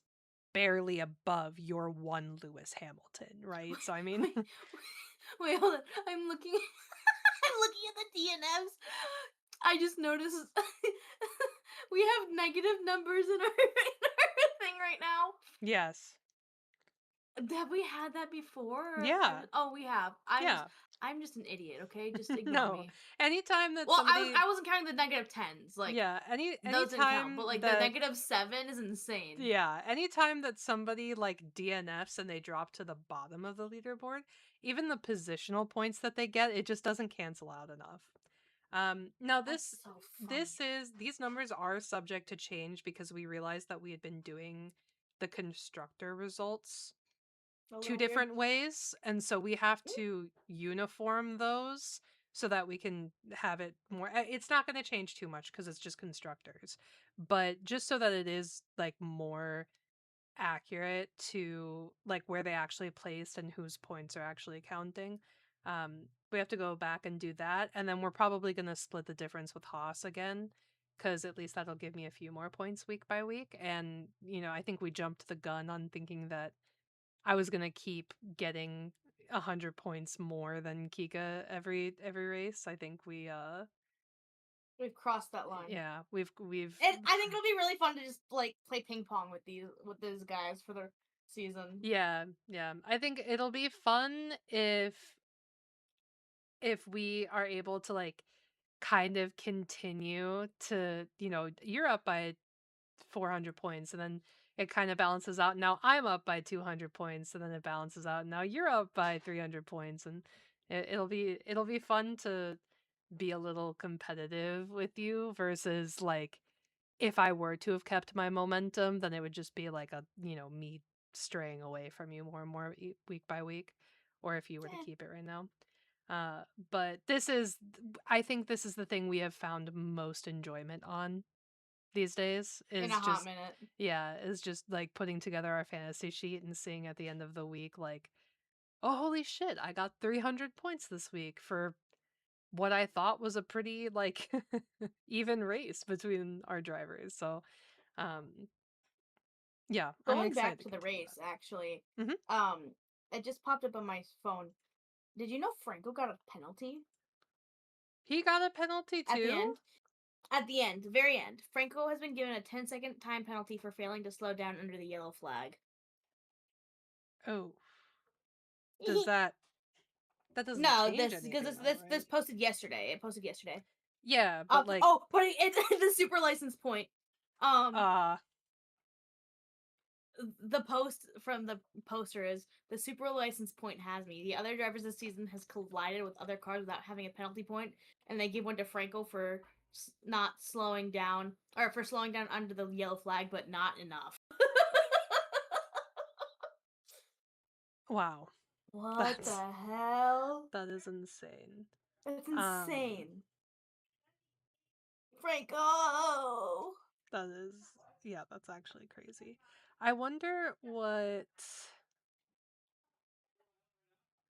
Speaker 1: barely above your one Lewis Hamilton, right? So I mean,
Speaker 2: Wait, wait, hold on. I'm looking. I'm looking at the DNFs. I just noticed we have negative numbers in our thing right now.
Speaker 1: yes.
Speaker 2: Have we had that before?
Speaker 1: Yeah.
Speaker 2: Oh, we have.
Speaker 1: Yeah.
Speaker 2: I'm just an idiot. Okay, just ignore
Speaker 1: No.
Speaker 2: me.
Speaker 1: Anytime that
Speaker 2: Well,
Speaker 1: somebody
Speaker 2: I wasn't counting the negative tens. Like
Speaker 1: yeah,
Speaker 2: those didn't count.
Speaker 1: anytime
Speaker 2: But like the
Speaker 1: that
Speaker 2: -7 is insane.
Speaker 1: yeah, anytime that somebody like DNFs and they drop to the bottom of the leaderboard, even the positional points that they get, it just doesn't cancel out enough. Now
Speaker 2: That's
Speaker 1: this
Speaker 2: so
Speaker 1: this
Speaker 2: funny.
Speaker 1: is these numbers are subject to change because we realized that we had been doing the constructor results
Speaker 2: A
Speaker 1: two
Speaker 2: little weird.
Speaker 1: different ways, and so we have to uniform those so that we can have it more it's not going to change too much because it's just constructors, but just so that it is like more accurate to like where they actually placed and whose points are actually counting. We have to go back and do that, and then we're probably going to split the difference with Haas again, because at least that'll give me a few more points week by week. And I think we jumped the gun on thinking that I was going to keep getting 100 points more than Kika every race. I think
Speaker 2: We've crossed that line.
Speaker 1: yeah, we've
Speaker 2: And I think it'll be really fun to just like play ping pong with these guys for the season.
Speaker 1: yeah, yeah. I think it'll be fun if we are able to like kind of continue to, you're up by 400 points and then it kind of balances out. Now I'm up by 200 points and then it balances out. Now you're up by 300 points and it'll be fun to be a little competitive with you versus like if I were to have kept my momentum, then it would just be like me straying away from you more and more week by week, or if you were to
Speaker 2: Eh,
Speaker 1: keep it right now. But I think this is the thing we have found most enjoyment on these days
Speaker 2: in a
Speaker 1: is
Speaker 2: hot
Speaker 1: just,
Speaker 2: minute.
Speaker 1: yeah, is just like putting together our fantasy sheet and seeing at the end of the week, like, oh, holy shit, I got 300 points this week for what I thought was a pretty like even race between our drivers. So, um, yeah, I'm
Speaker 2: Going back
Speaker 1: excited to
Speaker 2: to the
Speaker 1: get to
Speaker 2: race, actually,
Speaker 1: that.
Speaker 2: it just popped up on my phone. Did you know Franco got a penalty
Speaker 1: He got a penalty
Speaker 2: at the
Speaker 1: too.
Speaker 2: end? At the end, the very end, Franco has been given a 10-second time penalty for failing to slow down under the yellow flag.
Speaker 1: Oh, does that doesn't
Speaker 2: No,
Speaker 1: change
Speaker 2: this because
Speaker 1: anything though,
Speaker 2: this
Speaker 1: right?
Speaker 2: posted yesterday. It posted yesterday.
Speaker 1: Yeah, but like,
Speaker 2: Oh, but it's the super license point. Um,
Speaker 1: uh,
Speaker 2: the post from the poster is the super license point has me. The other drivers this season has collided with other cars without having a penalty point, and they give one to Franco for not slowing down or for slowing down under the yellow flag, but not enough.
Speaker 1: wow,
Speaker 2: What
Speaker 1: that's
Speaker 2: the hell?
Speaker 1: that is insane.
Speaker 2: That's
Speaker 1: Um,
Speaker 2: insane. Franco!
Speaker 1: that is, yeah, that's actually crazy. I wonder what.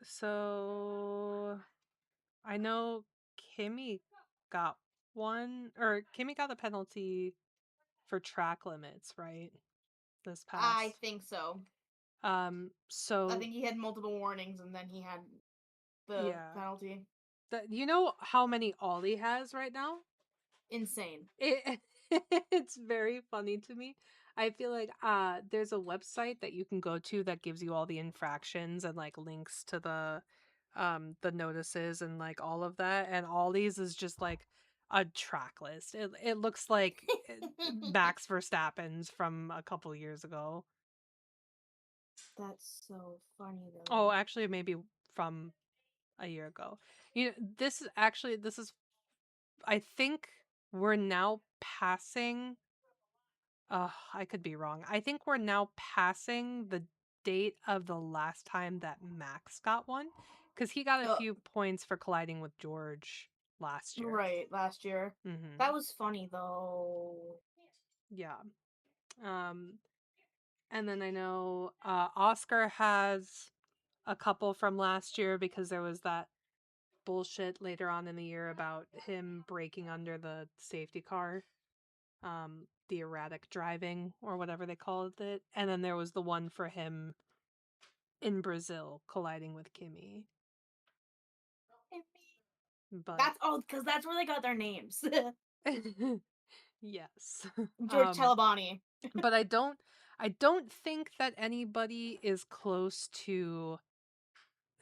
Speaker 1: So I know Kimmy got one, or Kimmy got a penalty for track limits, right? This
Speaker 2: I
Speaker 1: past.
Speaker 2: think so. I
Speaker 1: So
Speaker 2: think he had multiple warnings and then he had the
Speaker 1: yeah,
Speaker 2: penalty.
Speaker 1: that you know how many Ollie has right now?
Speaker 2: Insane.
Speaker 1: It it's very funny to me. I feel like there's a website that you can go to that gives you all the infractions and like links to the notices and like all of that, and all these is just like a track list. It looks like Max Verstappen's from a couple years ago.
Speaker 2: That's so funny
Speaker 1: Oh,
Speaker 2: though.
Speaker 1: actually maybe from a year ago. You know, this is I think we're now passing. I could be wrong. I think we're now passing the date of the last time that Max got one, because he got a
Speaker 2: Uh,
Speaker 1: few points for colliding with George last year.
Speaker 2: right, last year. That
Speaker 1: Hmm.
Speaker 2: was funny though.
Speaker 1: Yeah. Um, and then I know Oscar has a couple from last year because there was that bullshit later on in the year about him breaking under the safety car, the erratic driving or whatever they called it. And then there was the one for him in Brazil colliding with Kimmy. But
Speaker 2: Because that's where they got their names.
Speaker 1: yes.
Speaker 2: George
Speaker 1: Um
Speaker 2: Talabani.
Speaker 1: but I don't think that anybody is close to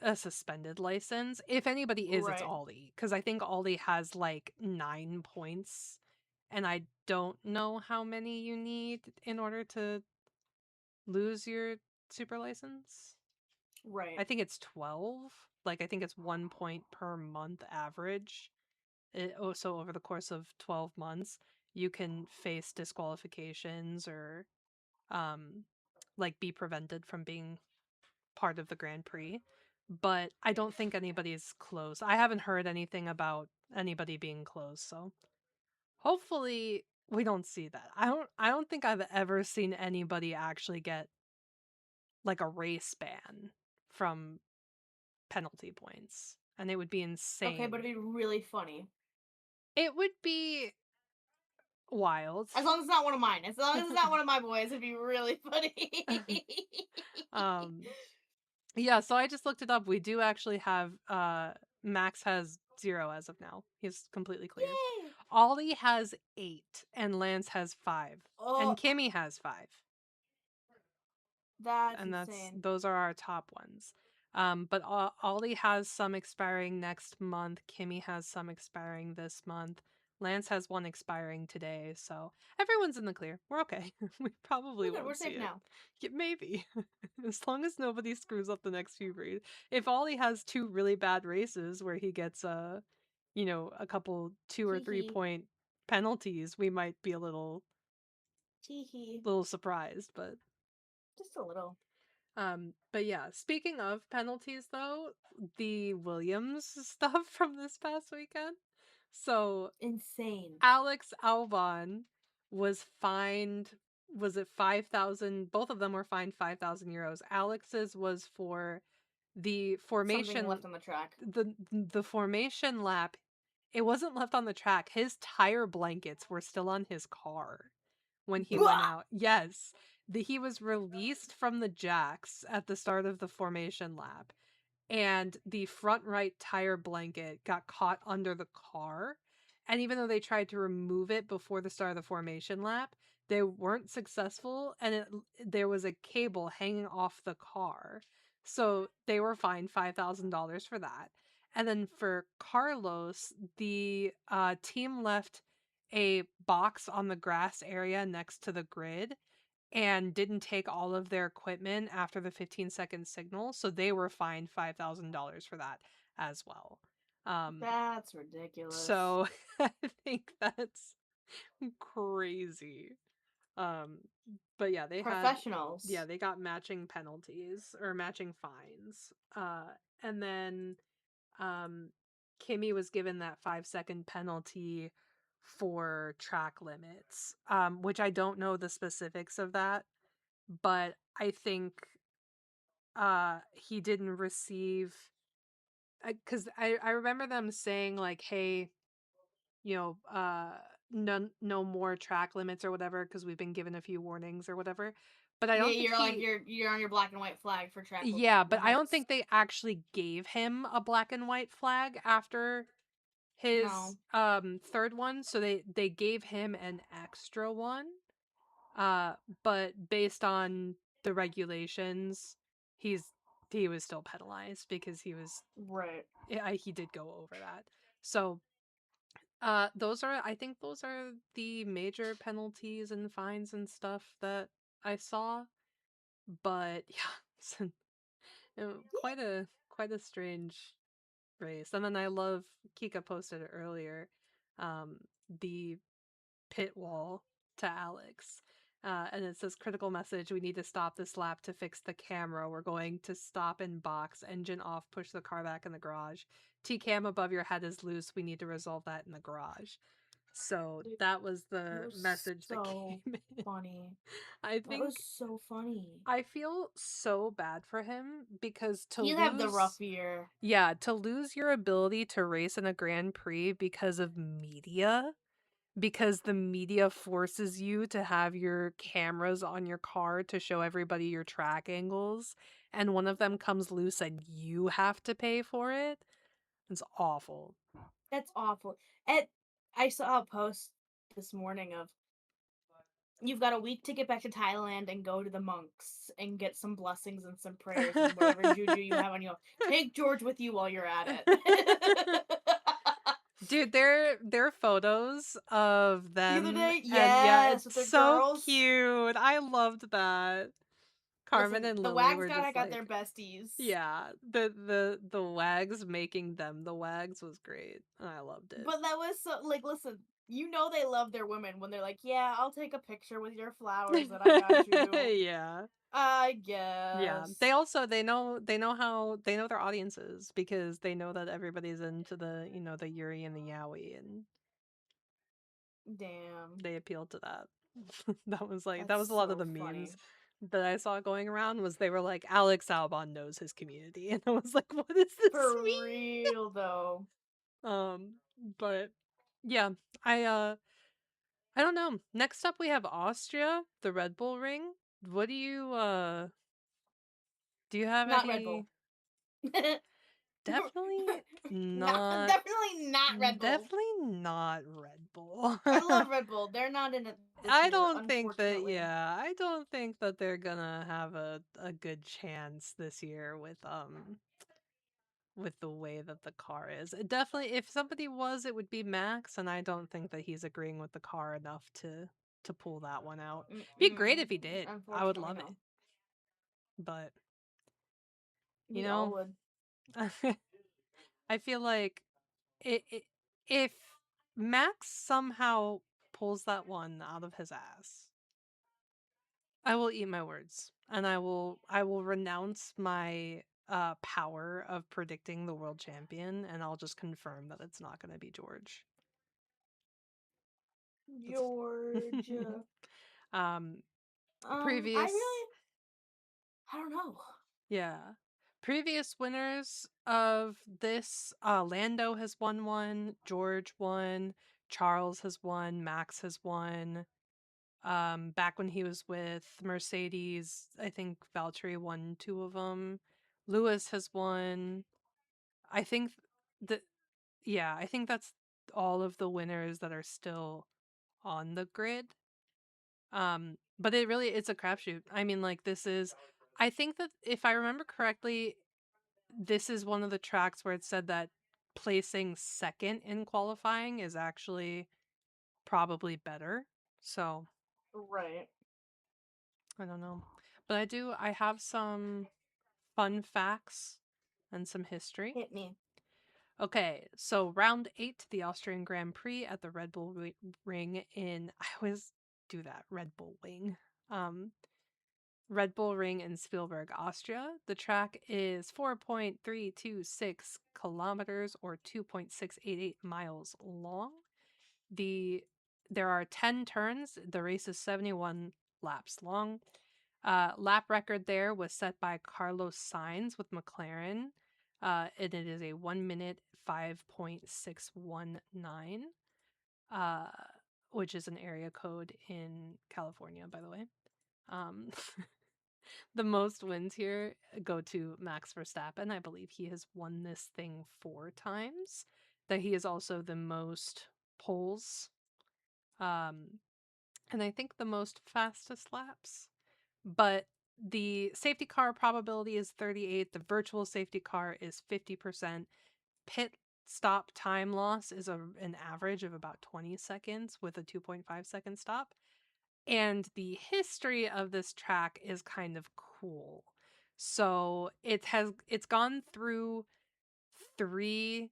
Speaker 1: a suspended license. If anybody is, it's
Speaker 2: Right,
Speaker 1: Ollie, cuz I think Ollie has like 9 points and I don't know how many you need in order to lose your super license.
Speaker 2: right.
Speaker 1: I think it's 12. Like I think it's 1 point per month average. So over the course of 12 months, you can face disqualifications or um like be prevented from being part of the Grand Prix. But I don't think anybody's close. I haven't heard anything about anybody being close, so hopefully we don't see that. I don't think I've ever seen anybody actually get like a race ban from penalty points. And it would be
Speaker 2: Okay, but
Speaker 1: insane.
Speaker 2: it'd be really funny.
Speaker 1: It would be wild.
Speaker 2: As long as it's not one of mine. As long as it's not one of my boys, it'd be really funny.
Speaker 1: um yeah, so I just looked it up. We do actually have Max has 0 as of now. He's completely clear.
Speaker 2: Yay!
Speaker 1: Ollie has 8 and Lance has 5 and
Speaker 2: Oh,
Speaker 1: Kimmy has 5.
Speaker 2: that's
Speaker 1: And
Speaker 2: insane.
Speaker 1: those are our top ones. But Ollie has some expiring next month. Kimmy has some expiring this month. Lance has one expiring today, so everyone's in the clear. We're okay. We probably
Speaker 2: We're good. We're
Speaker 1: won't see
Speaker 2: safe
Speaker 1: it.
Speaker 2: now.
Speaker 1: Yeah, maybe. As long as nobody screws up the next few races. If Ollie has 2 really bad races where he gets a couple 2 or
Speaker 2: Hee
Speaker 1: 3
Speaker 2: hee.
Speaker 1: point penalties, we might be a little
Speaker 2: Tee hee.
Speaker 1: little surprised, but
Speaker 2: Just a little.
Speaker 1: but yeah, speaking of penalties though, the Williams stuff from this past weekend. So
Speaker 2: Insane.
Speaker 1: Alex Albon was fined, was it 5,000? Both of them were fined 5,000 euros. Alex's was for the
Speaker 2: Something
Speaker 1: formation
Speaker 2: left on the track.
Speaker 1: the formation lap it wasn't left on the track. His tire blankets were still on his car when he went
Speaker 2: Bah!
Speaker 1: out. Yes. He was released from the jacks at the start of the formation lap, and the front right tire blanket got caught under the car. And even though they tried to remove it before the start of the formation lap, they weren't successful, and there was a cable hanging off the car. So they were fined $5,000 for that. And then for Carlos, the team left a box on the grass area next to the grid and didn't take all of their equipment after the 15-second signal, so they were fined $5,000 for that as well. Um,
Speaker 2: That's ridiculous.
Speaker 1: so I think that's crazy. Um, but yeah,
Speaker 2: Professionals.
Speaker 1: they got matching penalties or matching fines. And then um, Kimmy was given that 5-second penalty for track limits, which I don't know the specifics of that, but I think he didn't receive, because I remember them saying like, hey, you know, no more track limits or whatever, because we've been given a few warnings or whatever. But I
Speaker 2: Yeah,
Speaker 1: don't think
Speaker 2: you're like
Speaker 1: he
Speaker 2: you're on your black and white flag for track
Speaker 1: Yeah, but I don't
Speaker 2: limits.
Speaker 1: think they actually gave him a black and white flag after his
Speaker 2: No.
Speaker 1: third one, so they gave him an extra one. Uh, but based on the regulations, he's he was still penalized because
Speaker 2: Right.
Speaker 1: he did go over that. So, I think those are the major penalties and fines and stuff that I saw. But yeah, it's quite a strange race. And then I love, Kika posted it earlier, um, the pit wall to Alex. And it says, critical message, we need to stop this lap to fix the camera. We're going to stop in box, engine off, push the car back in the garage. T-cam above your head is loose. We need to resolve that in the garage. So
Speaker 2: Dude,
Speaker 1: that was
Speaker 2: it
Speaker 1: the
Speaker 2: was
Speaker 1: message that
Speaker 2: so
Speaker 1: came in.
Speaker 2: funny.
Speaker 1: I
Speaker 2: That was
Speaker 1: think
Speaker 2: so funny.
Speaker 1: I feel so bad for him because
Speaker 2: He'd have the rough year.
Speaker 1: to lose your ability to race in a Grand Prix because of media, because the media forces you to have your cameras on your car to show everybody your track angles, and one of them comes loose and you have to pay for it. It's awful.
Speaker 2: That's awful. And I saw a post this morning of you've got a week to get back to Thailand and go to the monks and get some blessings and some prayers and whatever juju you have on you. Take George with you while you're at it.
Speaker 1: Dude, their photos of
Speaker 2: The other
Speaker 1: them,
Speaker 2: day,
Speaker 1: and yeah,
Speaker 2: yes, with
Speaker 1: it's
Speaker 2: the
Speaker 1: so
Speaker 2: girls.
Speaker 1: cute. I loved that. Carmen
Speaker 2: Listen,
Speaker 1: and
Speaker 2: the
Speaker 1: Lily
Speaker 2: Wags
Speaker 1: were
Speaker 2: gotta
Speaker 1: just
Speaker 2: got their
Speaker 1: like,
Speaker 2: besties.
Speaker 1: yeah, the wags making them the wags was great. I loved it.
Speaker 2: But that was so like listen, you know they love their women when they're like, "Yeah, I'll take a picture with your flowers that I got you."
Speaker 1: Yeah.
Speaker 2: I
Speaker 1: Yeah.
Speaker 2: guess.
Speaker 1: They know their audiences because they know that everybody's into the, the Yuri and the Yowie, and
Speaker 2: Damn.
Speaker 1: they appeal to that. That
Speaker 2: That's
Speaker 1: was a lot of
Speaker 2: so
Speaker 1: the memes
Speaker 2: funny.
Speaker 1: that I saw going around, was they were like, Alex Albon knows his community. And I was like, what does this
Speaker 2: For real though.
Speaker 1: mean? But yeah, I uh I don't know. Next up we have Austria, the Red Bull Ring. What do you have
Speaker 2: Not Red
Speaker 1: any?
Speaker 2: Bull.
Speaker 1: Definitely
Speaker 2: Not
Speaker 1: not
Speaker 2: definitely not Red Bull.
Speaker 1: definitely not Red Bull.
Speaker 2: I love Red Bull. They're not in it this
Speaker 1: I
Speaker 2: year,
Speaker 1: don't think that
Speaker 2: unfortunately.
Speaker 1: I don't think that they're gonna have a good chance this year with the way that the car is. It definitely, if somebody was, it would be Max, and I don't think that he's agreeing with the car enough to pull that one out. Be great
Speaker 2: Mm-mm.
Speaker 1: if he did. I would
Speaker 2: Unfortunately,
Speaker 1: love it.
Speaker 2: no.
Speaker 1: But, you
Speaker 2: We all
Speaker 1: know,
Speaker 2: would.
Speaker 1: I feel like if Max somehow pulls that one out of his ass, I will eat my words, and I will renounce my power of predicting the world champion, and I'll just confirm that it's not going to be George.
Speaker 2: Georgia.
Speaker 1: um
Speaker 2: I
Speaker 1: previous
Speaker 2: really, I don't know.
Speaker 1: yeah. Previous winners of this, Lando has won one, George won, Charles has won, Max has won. Back when he was with Mercedes, I think Valtteri won two of them. Lewis has won. I think that, yeah, I think that's all of the winners that are still on the grid. But it's a crapshoot. I mean, like, I think that if I remember correctly, this is one of the tracks where it said that placing second in qualifying is actually probably better. So,
Speaker 2: Right.
Speaker 1: I don't know. But I have some fun facts and some history.
Speaker 2: Hit me.
Speaker 1: Okay, so round 8, the Austrian Grand Prix at the Red Bull Ring in, I always do that, Red Bull Wing. Um, Red Bull Ring in Spielberg, Austria. The track is 4.326 kilometers or 2.688 miles long. The There are 10 turns. The race is 71 laps long. Lap record there was set by Carlos Sainz with McLaren. And it is a 1 minute 5.619, uh, which is an area code in California, by the way. Um, the most wins here go to Max Verstappen. I believe he has won this thing 4 times. That he is also the most poles, um, and I think the most fastest laps. But the safety car probability is 38. The virtual safety car is 50%. Pit stop time loss is an average of about 20 seconds with a 2.5-second stop. And the history of this track is kind of cool. So it's gone through 3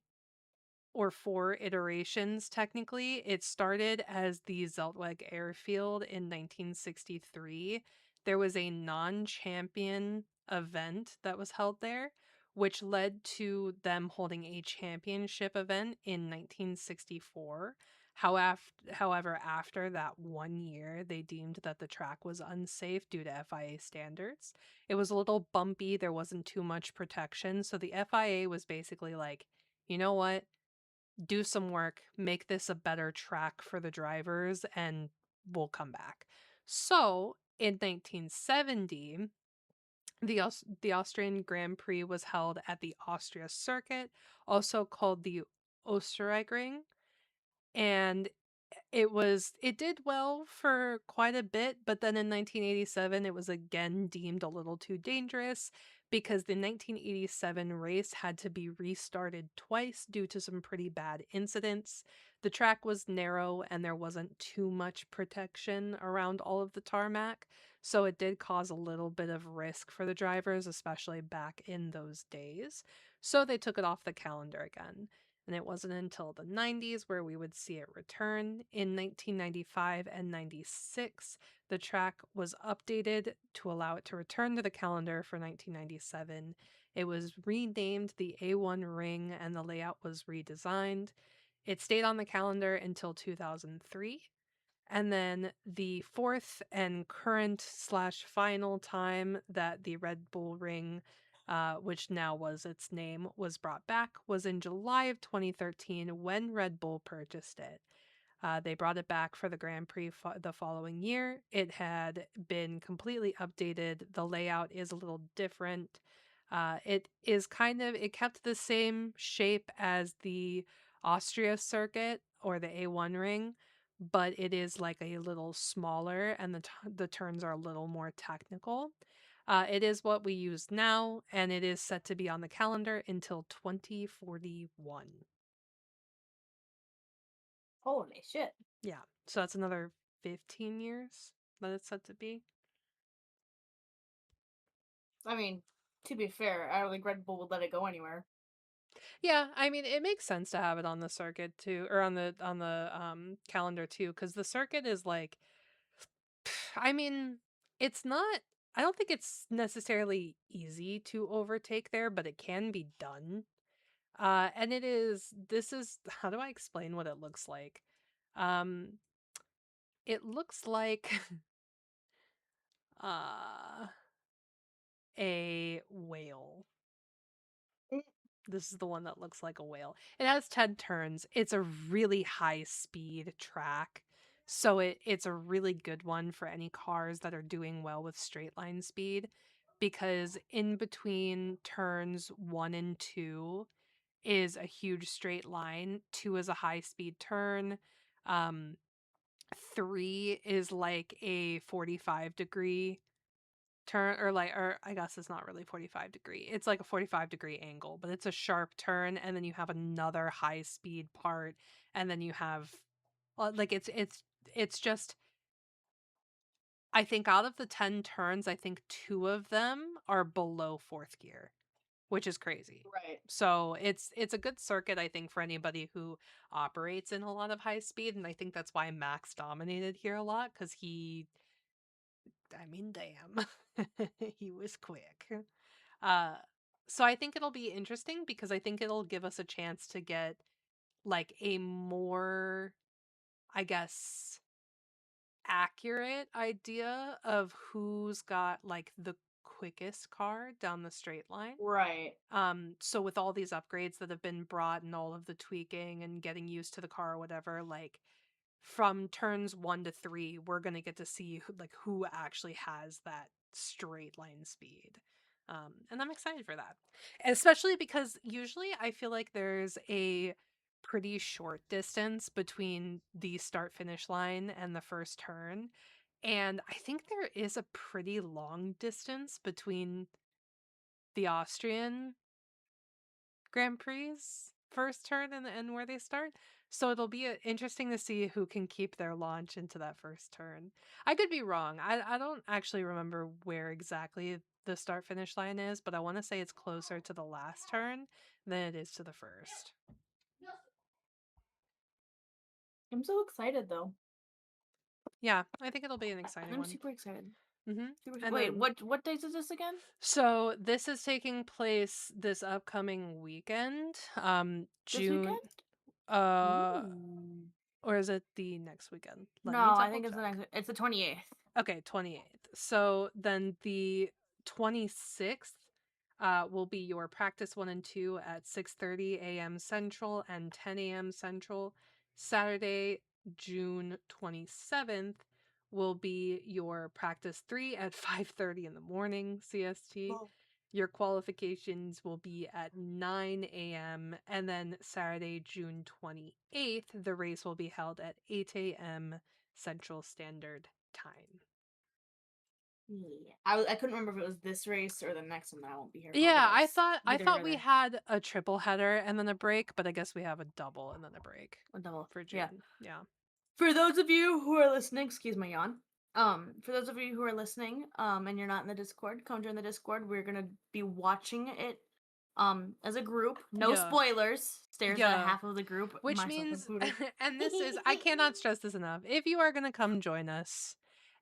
Speaker 1: or 4 iterations technically. It started as the Zeltweg Airfield in 1963. There was a non-champion event that was held there, which led to them holding a championship event in 1964. However, after that 1 year, they deemed that the track was unsafe due to FIA standards. It was a little bumpy, there wasn't too much protection, so the FIA was basically like, you know what? Do some work, make this a better track for the drivers, and we'll come back. So in 1970, the Austrian Grand Prix was held at the Austria Circuit, also called the Österreichring, and it did well for quite a bit, but then in 1987 it was again deemed a little too dangerous because the 1987 race had to be restarted twice due to some pretty bad incidents. The track was narrow and there wasn't too much protection around all of the tarmac, so it did cause a little bit of risk for the drivers, especially back in those days. So they took it off the calendar again. And it wasn't until the 90s where we would see it return. In 1995 and 96, the track was updated to allow it to return to the calendar for 1997. It was renamed the A1 Ring and the layout was redesigned. It stayed on the calendar until 2003. And then the fourth and current slash final time that the Red Bull Ring, which now was its name, was brought back was in July of 2013 when Red Bull purchased it. They brought it back for the Grand Prix the following year. It had been completely updated. The layout is a little different. It kept the same shape as the Austria circuit or the A1 ring, but it is like a little smaller and the turns are a little more technical. It is what we use now, and it is set to be on the calendar until 2041.
Speaker 2: Holy shit.
Speaker 1: Yeah, so that's another 15 years that it's set to be.
Speaker 2: I mean, to be fair, I don't think Red Bull would let it go anywhere.
Speaker 1: Yeah, I mean it makes sense to have it on the circuit too, or on the calendar too, because the circuit is like, I mean, it's not. I don't think it's necessarily easy to overtake there, but it can be done. And it is. This is how do I explain what it looks like? Um, it looks like uh a whale. This is the one that looks like a whale. It has 10 turns. It's a really high speed track. So it's a really good one for any cars that are doing well with straight line speed because in between turns 1 and 2 is a huge straight line. 2 is a high speed turn. Um 3 is like a 45-degree turn, or I guess it's not really 45-degree. It's like a 45-degree angle, but it's a sharp turn and then you have another high speed part and then you have like it's just I think out of the 10 turns, I think 2 of them are below 4th gear, which is crazy.
Speaker 2: Right.
Speaker 1: So it's a good circuit I think for anybody who operates in a lot of high speed and I think that's why Max dominated here a lot cuz I mean damn. He was quick. Uh, so I think it'll be interesting because I think it'll give us a chance to get like a more, I guess, accurate idea of who's got like the quickest car down the straight line.
Speaker 2: Right.
Speaker 1: So with all these upgrades that have been brought and all of the tweaking and getting used to the car or whatever, like from turns 1 to 3, we're gonna get to see who actually has that straight line speed. And I'm excited for that. Especially because usually I feel like there's a pretty short distance between the start finish line and the first turn. And I think there is a pretty long distance between the Austrian Grand Prix first turn and where they start. So it'll be interesting to see who can keep their launch into that first turn. I could be wrong. I don't actually remember where exactly the start finish line is, but I want to say it's closer to the last turn than it is to the first.
Speaker 2: I'm so excited though.
Speaker 1: Yeah, I think it'll be an exciting
Speaker 2: I'm
Speaker 1: one.
Speaker 2: super excited.
Speaker 1: Hmm. And
Speaker 2: Wait,
Speaker 1: then
Speaker 2: what days is this again?
Speaker 1: so this is taking place this upcoming weekend,
Speaker 2: This weekend?
Speaker 1: June uh
Speaker 2: Ooh.
Speaker 1: or is it the next weekend? Let me
Speaker 2: No, I
Speaker 1: double
Speaker 2: think it's the
Speaker 1: check.
Speaker 2: next. It's the 28th.
Speaker 1: Okay, 28th. So then the 26th will be your practice 1 and 2 at 6:30 a.m. Central and 10 a.m. Central. Saturday, June 27th will be your practice 3 at 5:30 in the morning CST.
Speaker 2: Oh.
Speaker 1: Your qualifications will be at 9 a.m. And then Saturday, June 28th, the race will be held at 8 a.m. Central Standard Time.
Speaker 2: Yeah. I couldn't remember if it was this race or the next one that I won't be here for, but
Speaker 1: Yeah, I
Speaker 2: that's
Speaker 1: thought I
Speaker 2: neither here
Speaker 1: thought
Speaker 2: nor
Speaker 1: we
Speaker 2: there.
Speaker 1: had a triple header and then a break, but I guess we have a double and then a break
Speaker 2: A double.
Speaker 1: for
Speaker 2: Yeah.
Speaker 1: June. Yeah.
Speaker 2: For those of you who are listening, excuse my yawn. For those of you who are listening, and you're not in the Discord, come join the Discord. We're gonna be watching it, as a group. No
Speaker 1: Yeah.
Speaker 2: spoilers. Stares at
Speaker 1: Yeah.
Speaker 2: half of the group,
Speaker 1: Which
Speaker 2: myself
Speaker 1: means
Speaker 2: included.
Speaker 1: and this is I cannot stress this enough. If you are going to come join us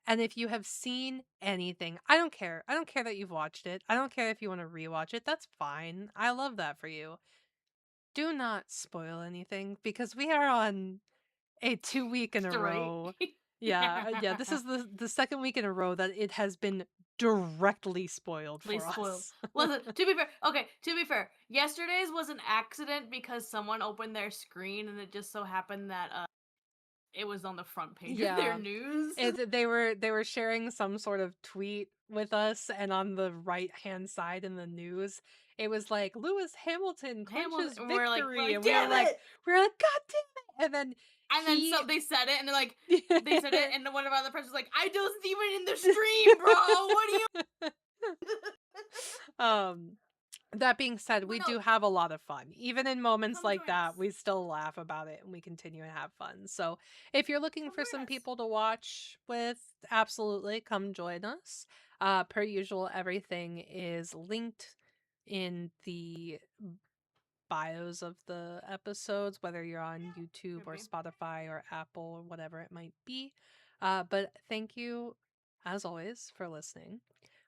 Speaker 1: and if you have seen anything, I don't care. I don't care that you've watched it. I don't care if you want to rewatch it. That's fine. I love that for you. Do not spoil anything because we are on a 2 week in a
Speaker 2: Straight.
Speaker 1: row. Yeah, yeah. This is the second week in a row that it has been directly spoiled
Speaker 2: Please
Speaker 1: for
Speaker 2: spoiled.
Speaker 1: us.
Speaker 2: Listen, to be fair, okay, to be fair, yesterday's was an accident because someone opened their screen and it just so happened that it was on the front page of their
Speaker 1: Yeah.
Speaker 2: news.
Speaker 1: They were sharing some sort of tweet with us and on the right-hand side in the news, it was like Lewis Hamilton clinches
Speaker 2: Hamilton, and we're
Speaker 1: victory
Speaker 2: like,
Speaker 1: and we were
Speaker 2: damn
Speaker 1: like
Speaker 2: it!
Speaker 1: god damn it. And then
Speaker 2: And then
Speaker 1: he
Speaker 2: so they said it, and they said it, and one of our other friends was like, I wasn't even in the stream, bro. What do you?
Speaker 1: um that being said,
Speaker 2: But
Speaker 1: we
Speaker 2: no,
Speaker 1: do have a lot of fun. Even in moments
Speaker 2: come
Speaker 1: like
Speaker 2: join
Speaker 1: that,
Speaker 2: us.
Speaker 1: we still laugh about it and we continue to have fun. So, if you're looking
Speaker 2: Come
Speaker 1: for
Speaker 2: join
Speaker 1: some
Speaker 2: us.
Speaker 1: people to watch with, absolutely come join us. Per usual, everything is linked in the bios of the episodes, whether you're on YouTube or
Speaker 2: Maybe.
Speaker 1: Spotify or Apple or whatever it might be. But thank you, as always, for listening.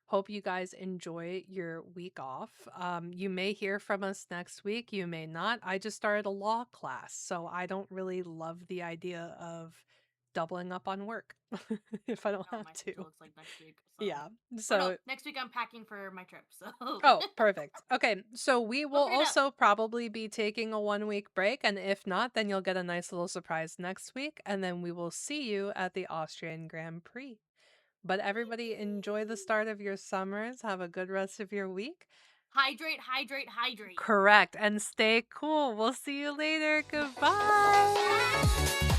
Speaker 1: Hope you guys enjoy your week off. You may hear from us next week. You may not. I just started a law class, so I don't really love the idea of doubling up on work if I don't
Speaker 2: Oh,
Speaker 1: have
Speaker 2: my
Speaker 1: to.
Speaker 2: schedule looks like next week. So,
Speaker 1: Yeah.
Speaker 2: or no,
Speaker 1: So
Speaker 2: next week I'm packing for my trip. So
Speaker 1: oh, perfect. Okay, so we will
Speaker 2: we'll figure it out.
Speaker 1: also probably be taking a 1 week break, and if not, then you'll get a nice little surprise next week, and then we will see you at the Austrian Grand Prix. But everybody enjoy the
Speaker 2: Yippee!
Speaker 1: start of your summers. Have a good rest of your week.
Speaker 2: Hydrate, hydrate, hydrate.
Speaker 1: Correct. And stay cool. We'll see you later. Goodbye.
Speaker 2: Bye.